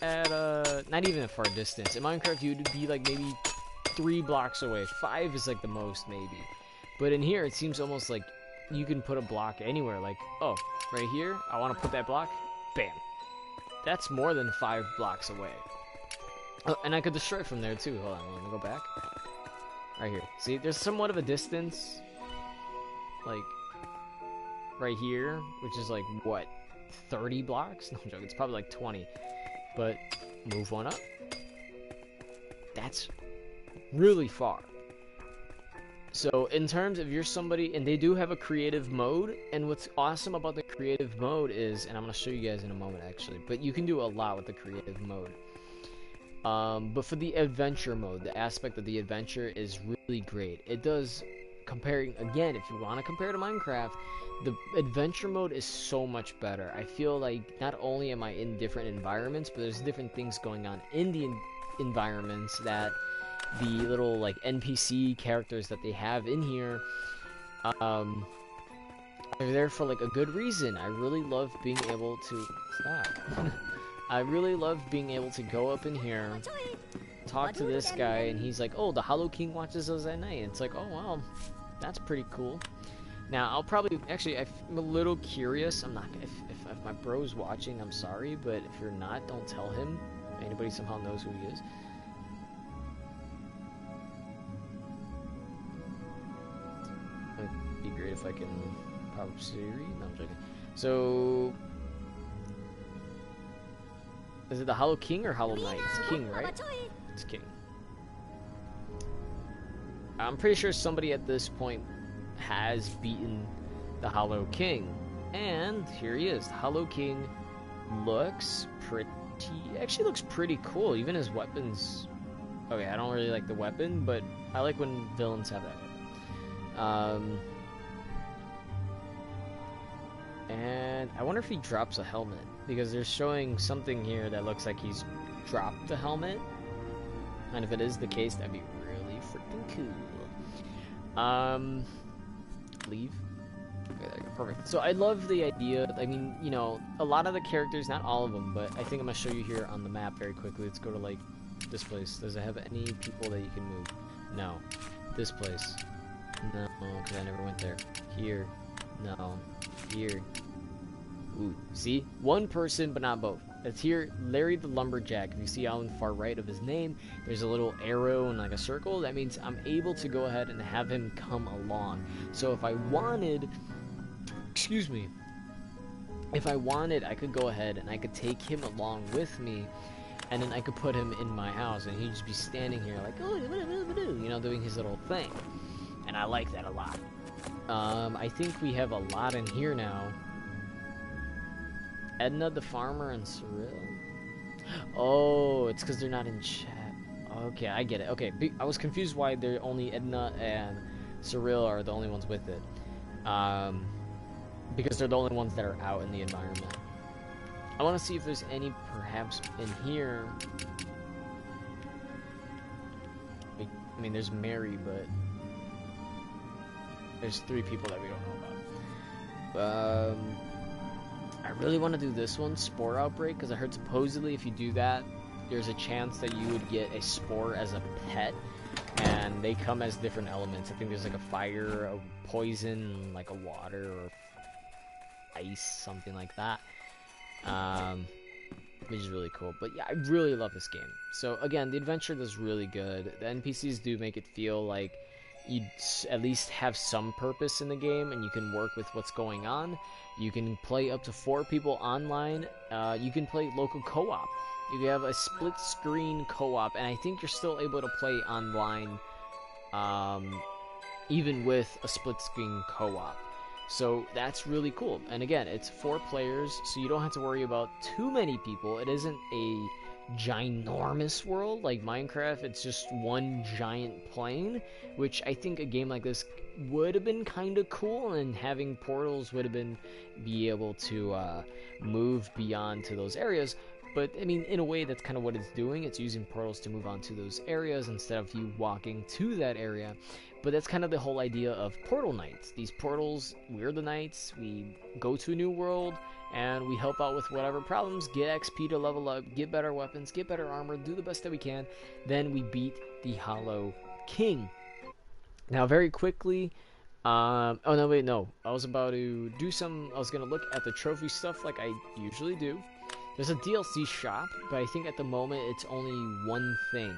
at not even a far distance. In Minecraft you'd be like maybe 3 blocks away. 5 is like the most maybe. But in here it seems almost like you can put a block anywhere, like, oh, right here, I want to put that block, bam. That's more than 5 blocks away. Oh, and I could destroy it from there too. Hold on, let me go back. Right here. See, there's somewhat of a distance, like, right here, which is like, what, 30 blocks? No, I'm joking, it's probably like 20. But, move one up. That's really far. So in terms of you're somebody, and they do have a creative mode, and what's awesome about the creative mode is, and I'm going to show you guys in a moment actually, but you can do a lot with the creative mode. But for the adventure mode, the aspect of the adventure is really great. It does, comparing, again, if you want to compare to Minecraft, the adventure mode is so much better. I feel like not only am I in different environments, but there's different things going on in the environments that the little like NPC characters that they have in here are there for like a good reason. I really love being able to stop. I really love being able to go up in here, talk to this guy, and he's like, "Oh, the Hollow King watches us at night." And it's like, "Oh wow, that's pretty cool." Now I'll probably actually I'm a little curious. I'm not if my bro's watching, I'm sorry, but if you're not, don't tell him. Anybody somehow knows who he is. It'd be great if I can pop up Siri. No, I'm joking. So. Is it the Hollow King or Hollow Knight? It's King, right? It's King. I'm pretty sure somebody at this point has beaten the Hollow King. And here he is. The Hollow King looks pretty... actually looks pretty cool. Even his weapons... okay, I don't really like the weapon, but I like when villains have that weapon. And I wonder if he drops a helmet, because they're showing something here that looks like he's dropped the helmet. And if it is the case, that'd be really freaking cool. Leave. Okay, there you go. Perfect. So I love the idea. I mean, you know, a lot of the characters, not all of them, but I think I'm gonna show you here on the map very quickly. Let's go to like this place. Does it have any people that you can move? No. This place. No, because I never went there. Here. No. Here. Ooh, see? One person, but not both. It's here, Larry the Lumberjack. If you see on the far right of his name, there's a little arrow and like a circle. That means I'm able to go ahead and have him come along. So if I wanted, excuse me, if I wanted, I could go ahead and I could take him along with me, and then I could put him in my house, and he'd just be standing here like, oh, you know, doing his little thing. And I like that a lot. I think we have a lot in here now. Edna the farmer and Cyril. Oh, it's because they're not in chat. Okay, I get it. Okay, I was confused why they're only Edna and Cyril are the only ones with it. Because they're the only ones that are out in the environment. I want to see if there's any perhaps in here. I mean, there's Mary, but there's 3 people that we don't know about. I really want to do this one, Spore Outbreak, because I heard supposedly if you do that, there's a chance that you would get a spore as a pet, and they come as different elements. I think there's like a fire, a poison, like a water, or ice, something like that, which is really cool. But yeah, I really love this game. So again, the adventure is really good. The NPCs do make it feel like you at least have some purpose in the game, and you can work with what's going on. You can play up to 4 people online. You can play local co-op. You have a split screen co-op, and I think you're still able to play online even with a split screen co-op. So that's really cool. And again, it's 4 players, so you don't have to worry about too many people. It isn't a ginormous world like Minecraft. It's just one giant plane, which I think a game like this would have been kind of cool, and having portals would have been be able to move beyond to those areas. But I mean, in a way, that's kind of what it's doing. It's using portals to move on to those areas instead of you walking to that area. But that's kind of the whole idea of Portal Knights. These portals, we're the knights. We go to a new world, and we help out with whatever problems, get XP to level up, get better weapons, get better armor, do the best that we can. Then we beat the Hollow King. Now, very quickly, oh no, wait, no. I was about to do I was going to look at the trophy stuff like I usually do. There's a DLC shop, but I think at the moment it's only one thing.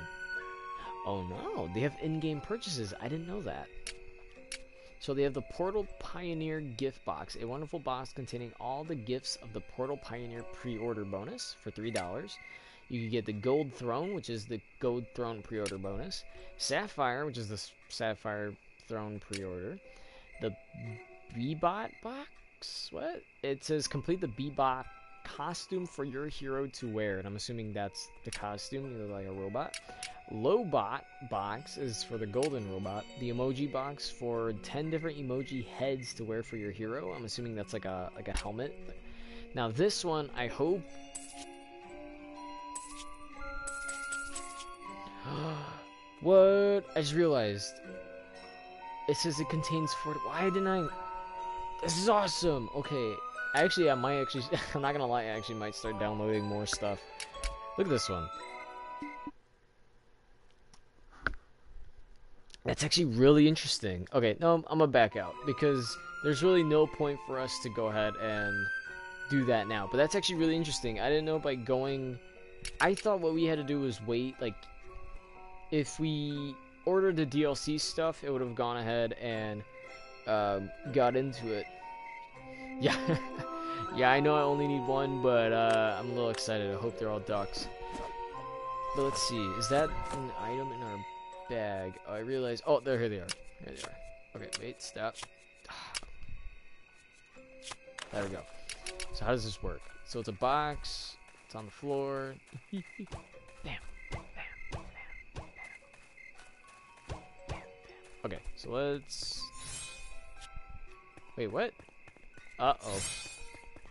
Oh no, they have in-game purchases. I didn't know that. So they have the Portal Pioneer gift box, a wonderful box containing all the gifts of the Portal Pioneer pre-order bonus for $3. You can get the Gold Throne, which is the Gold Throne pre-order bonus. Sapphire, which is the Sapphire Throne pre-order. The Bebot box? What? It says complete the Bebot costume for your hero to wear, and I'm assuming that's the costume, either like a robot. Lobot box is for the golden robot. The emoji box for 10 different emoji heads to wear for your hero. I'm assuming that's like a helmet. Now this one, I hope. What? I just realized. It says it contains 40. Why didn't I? This is awesome. Okay, actually, I might actually. I'm not gonna lie. I actually might start downloading more stuff. Look at this one. That's actually really interesting. Okay, no, I'm gonna back out because there's really no point for us to go ahead and do that now. But that's actually really interesting. I didn't know by going. I thought what we had to do was wait. Like, if we ordered the DLC stuff, it would have gone ahead and got into it. Yeah, yeah. I know I only need one, but I'm a little excited. I hope they're all ducks. But let's see. Is that an item in our bag? Oh, I realized. Oh, here they are. Here they are. Okay, wait, stop. There we go. So how does this work? So it's a box. It's on the floor. Bam, bam, bam, bam, bam, bam. Okay, so let's. Wait, what? Uh-oh.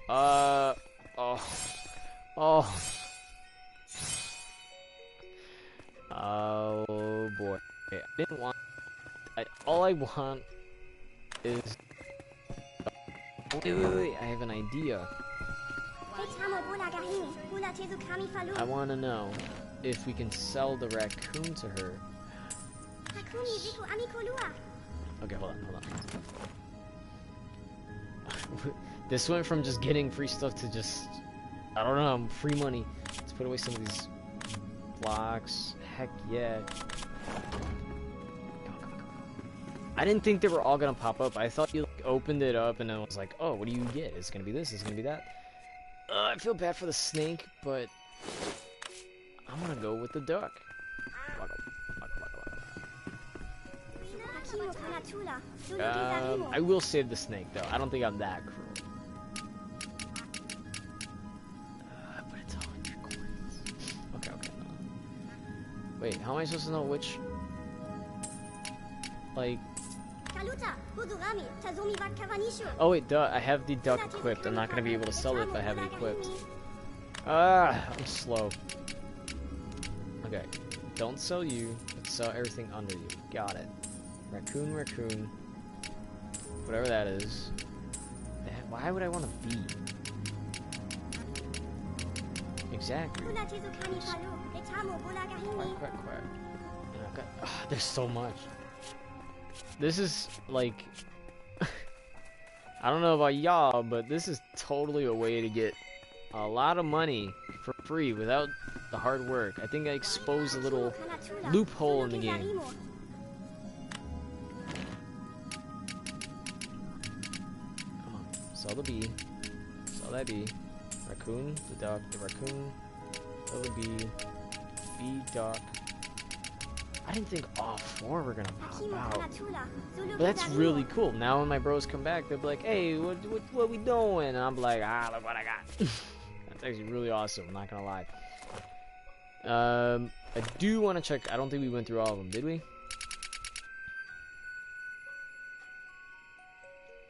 Oh. Oh. Oh boy. Okay, I didn't want. All I want is. Wait. I have an idea. I want to know if we can sell the raccoon to her. Okay, hold on. This went from just getting free stuff to just, I don't know, free money. Let's put away some of these blocks. Heck yeah. I didn't think they were all gonna pop up. I thought you like, opened it up and then it was like, oh, what do you get? It's gonna be this, it's gonna be that. I feel bad for the snake, but I'm gonna go with the duck. I will save the snake though. I don't think I'm that cruel. But it's 100 coins. Okay, no. Wait, how am I supposed to know which? Like. Oh wait, duh. I have the duck equipped. I'm not gonna be able to sell it if I have it equipped. I'm slow. Okay, don't sell you. Let's sell everything under you. Got it. Raccoon. Whatever that is. Why would I want to be? Exactly. Quack. There's so much. This is like I don't know about y'all, but this is totally a way to get a lot of money for free without the hard work. I think I exposed a little loophole in the game. Come on, sell the bee. Sell that bee. Raccoon, the duck, the raccoon, sell the bee, duck. I didn't think all 4 were gonna pop out. But that's really cool. Now when my bros come back, they'll be like, hey, what we doing? And I'm like, look what I got. That's actually really awesome, I'm not gonna lie. I do want to check. I don't think we went through all of them, did we?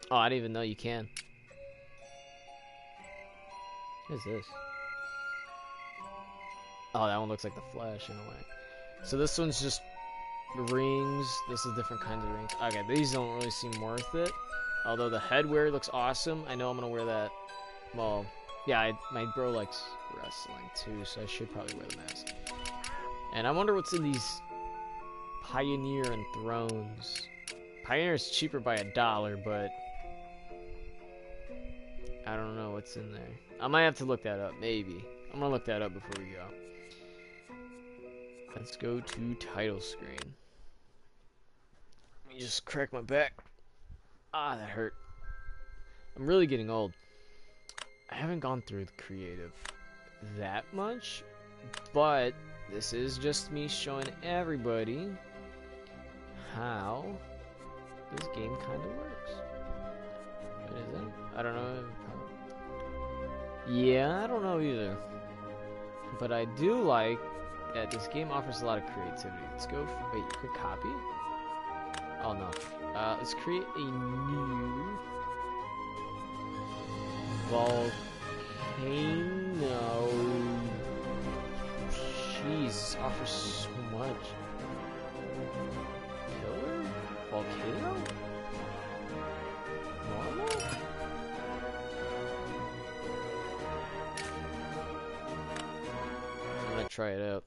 Oh, I didn't even know you can. What is this? Oh, that one looks like the Flash in a way. So this one's just rings. This is different kinds of rings. Okay, these don't really seem worth it. Although the headwear looks awesome. I know I'm gonna wear that. Well, yeah, my bro likes wrestling too, so I should probably wear the mask. And I wonder what's in these Pioneer and Thrones. Pioneer is cheaper by $1, but I don't know what's in there. I might have to look that up, maybe. I'm gonna look that up before we go. Let's go to title screen. Let me just crack my back. Ah, that hurt. I'm really getting old. I haven't gone through the creative that much, but this is just me showing everybody how this game kind of works. But is it? I don't know. Yeah, I don't know either. But I do like that this game offers a lot of creativity. Let's go for, wait, quick copy? Oh no. Let's create a new volcano. Jeez, offers so much. Killer? Volcano? Normal? I'm gonna try it out.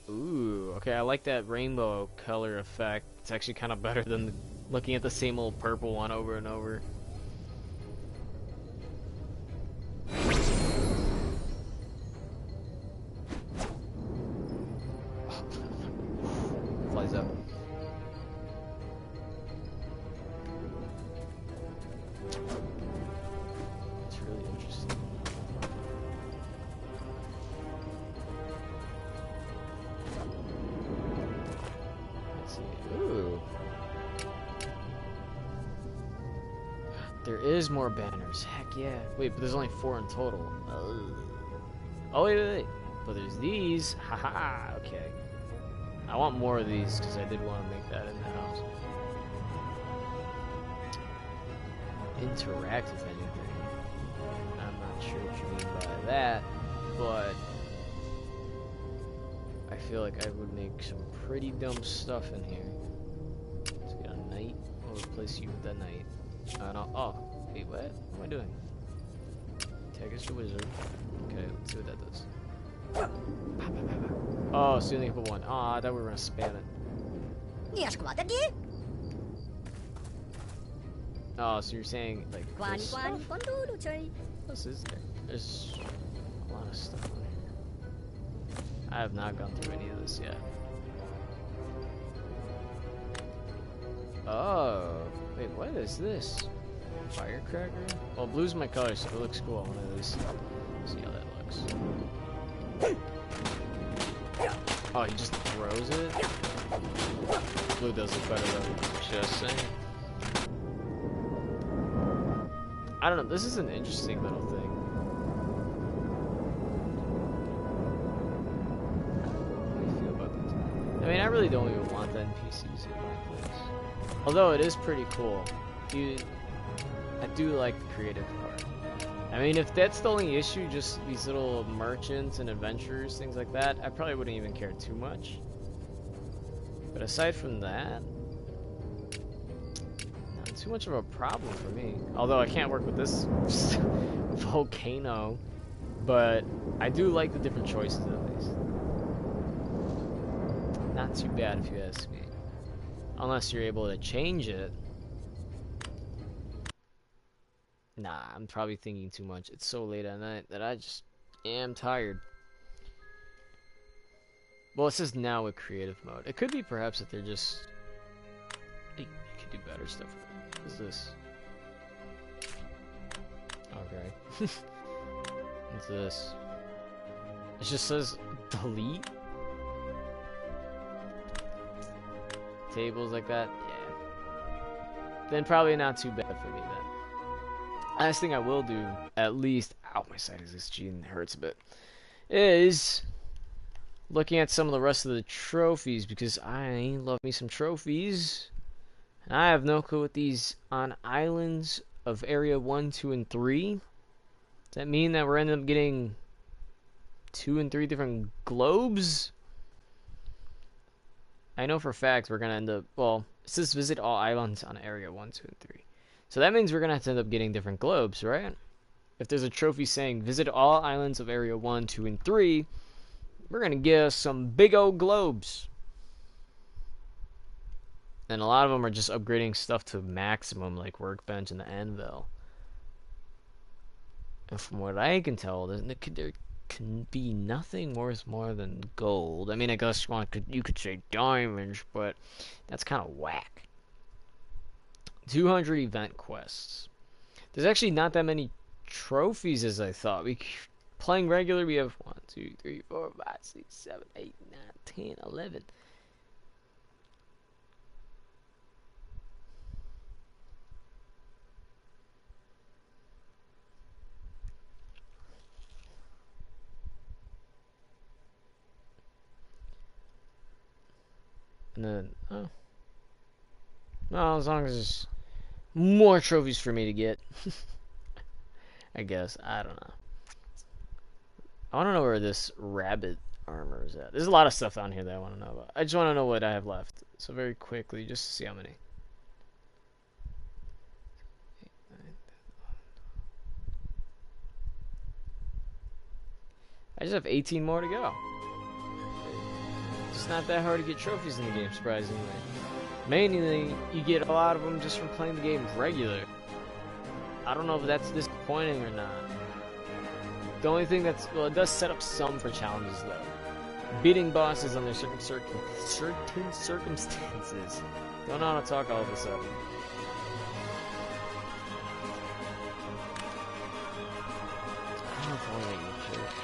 Ooh, okay, I like that rainbow color effect. It's actually kind of better than looking at the same old purple one over and over. Flies up. It's really interesting. Let's see. Ooh. There is more banners. Heck yeah. Wait, but there's only 4 in total. Oh, wait. But there's these. Haha. Okay. I want more of these because I did want to make that in the house. Interact with anything. I'm not sure what you mean by that, but I feel like I would make some pretty dumb stuff in here. Let's get a knight. I'll replace you with that knight. Oh, wait, what? What am I doing? Tag is the wizard. Okay, let's see what that does. Oh, so you only put one. Oh, I thought we were gonna spam it. Oh, so you're saying like this stuff? What else is there? There's a lot of stuff on here. I have not gone through any of this yet. Oh, wait, what is this? Firecracker? Well, blue's my color, so it looks cool. I want to at least see how that looks. Oh, he just throws it? Blue does look better though, just saying. I don't know, this is an interesting little thing. How do you feel about this? I mean, I really don't even want the NPCs in my place. Although it is pretty cool. I do like the creative part. I mean, if that's the only issue, just these little merchants and adventurers, things like that, I probably wouldn't even care too much. But aside from that, not too much of a problem for me. Although I can't work with this volcano, but I do like the different choices at least. Not too bad if you ask me. Unless you're able to change it. Nah, I'm probably thinking too much. It's so late at night that I just am tired. Well, it says now with creative mode. It could be perhaps that they're just... They could do better stuff with it. What is this? Okay. What's this? It just says delete? Tables like that? Yeah. Then probably not too bad for me then. Last thing I will do, at least, ow, my side is itchy hurts a bit, is looking at some of the rest of the trophies, because I love me some trophies. And I have no clue what these on islands of Area 1, 2, and 3. Does that mean that we're ending up getting 2 and 3 different globes? I know for a fact we're going to end up, well, it says visit all islands on Area 1, 2, and 3. So that means we're going to have to end up getting different globes, right? If there's a trophy saying visit all islands of Area 1, 2, and 3, we're going to get us some big old globes. And a lot of them are just upgrading stuff to maximum, like Workbench and the Anvil. And from what I can tell, there can be nothing worth more than gold. I mean, I guess you could say diamonds, but that's kind of whack. 200 event quests. There's actually not that many trophies as I thought. We playing regular, we have 1, 2, 3, 4, 5, 6, 7, 8, 9, 10, 11. And then, oh. Well, as long as there's more trophies for me to get. I guess. I don't know. I want to know where this rabbit armor is at. There's a lot of stuff on here that I want to know about. I just want to know what I have left. So very quickly, just to see how many. 8, 9, 10, 11, 12. I just have 18 more to go. It's not that hard to get trophies in the game, surprisingly. Mainly, you get a lot of them just from playing the game regular. I don't know if that's disappointing or not. The only thing that's, well, it does set up some for challenges though. Beating bosses under certain circumstances. Don't know how to talk all of a sudden. I don't know if I want to make new characters.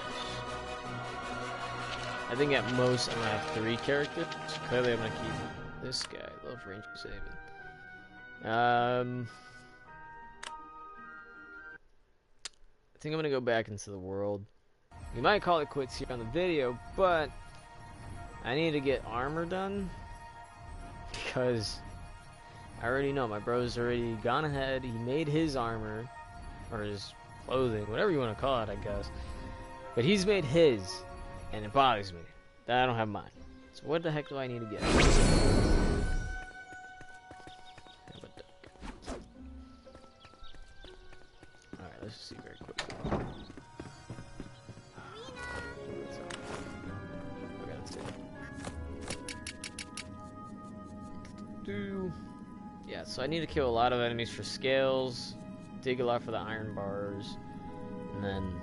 I think at most I'm gonna have 3 characters. Clearly I'm gonna keep this guy. Love Ranger Saving. I think I'm gonna go back into the world. We might call it quits here on the video, but I need to get armor done because I already know my bro's already gone ahead. He made his armor or his clothing, whatever you want to call it, I guess. But he's made his, and it bothers me that I don't have mine. So what the heck do I need to get? Alright, let's just see very quickly. Okay, let's see. Yeah, so I need to kill a lot of enemies for scales, dig a lot for the iron bars, and then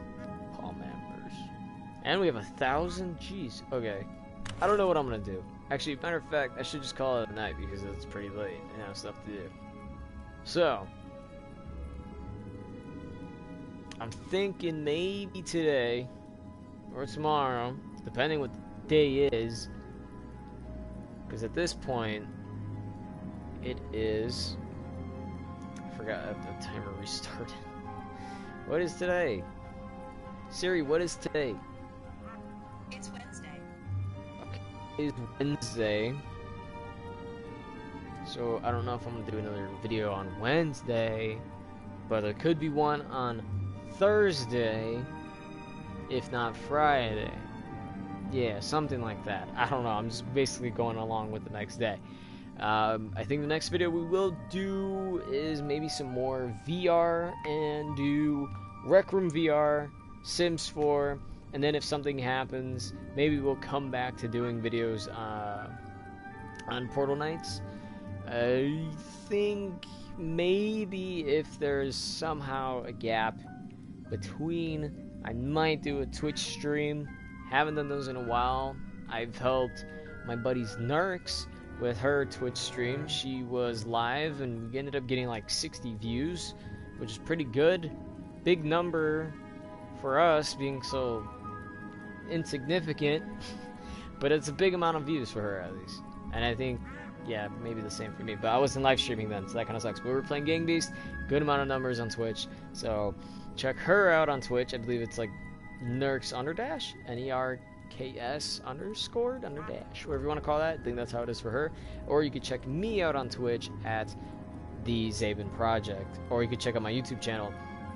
palm ambers. And we have 1,000? Jeez. Okay. I don't know what I'm gonna do. Actually, matter of fact, I should just call it a night because it's pretty late and I have stuff to do. So, I'm thinking maybe today or tomorrow, depending what the day is, because at this point, it is... I forgot the timer restarted. What is today? Siri, what is today? It's Wednesday. Okay, it's Wednesday. So I don't know if I'm gonna do another video on Wednesday, but there could be one on Thursday, if not Friday. Yeah, something like that. I don't know. I'm just basically going along with the next day. I think the next video we will do is maybe some more VR and do Rec Room VR, Sims 4, and then if something happens, maybe we'll come back to doing videos on Portal Knights. I think maybe if there's somehow a gap between, I might do a Twitch stream. Haven't done those in a while. I've helped my buddy's Nurx with her Twitch stream. She was live and we ended up getting like 60 views, which is pretty good. Big number for us being so insignificant, but it's a big amount of views for her at least. And I think, yeah, maybe the same for me, but I wasn't live streaming then, so that kind of sucks. But we were playing Gang Beast, good amount of numbers on Twitch, so check her out on Twitch. I believe it's like Nurx underdash, NERKS underscored underdash, whatever you want to call that. I think that's how it is for her. Or you could check me out on Twitch at The Zaben Project, or you could check out my YouTube channel,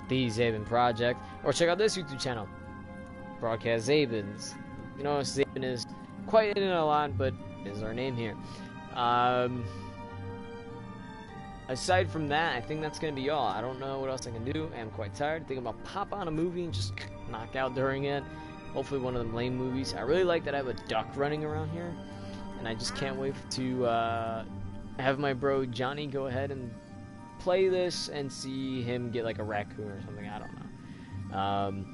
The Zaben Project, or check out this YouTube channel, Broadcast Zabens. You know, Zaben is quite in it a lot, but is our name here. Aside from that, I think that's going to be all. I don't know what else I can do. I'm quite tired. I think I'm going to pop on a movie and just knock out during it. Hopefully one of them lame movies. I really like that I have a duck running around here. And I just can't wait to have my bro Johnny go ahead and play this and see him get like a raccoon or something. I don't know.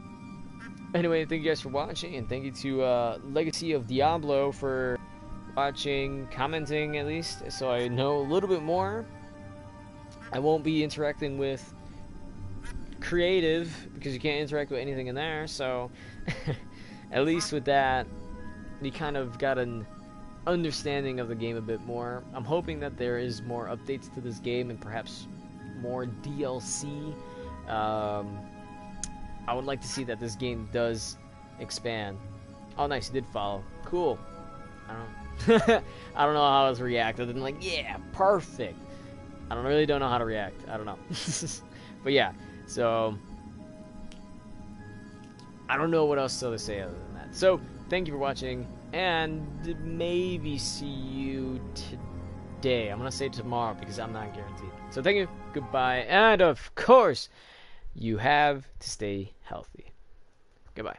Anyway, thank you guys for watching. And thank you to Legacy of Diablo for watching, commenting at least, so I know a little bit more. I won't be interacting with creative because you can't interact with anything in there. So at least with that, you kind of got an understanding of the game a bit more. I'm hoping that there is more updates to this game and perhaps more DLC. I would like to see that this game does expand. Oh, nice, you did follow. Cool. I don't I don't know how I was reacting. I'm like, yeah, perfect. I don't know how to react. I don't know. But yeah, so I don't know what else to say other than that. So thank you for watching, and maybe see you today. I'm gonna say tomorrow because I'm not guaranteed. So thank you, goodbye, and of course, you have to stay healthy. Goodbye.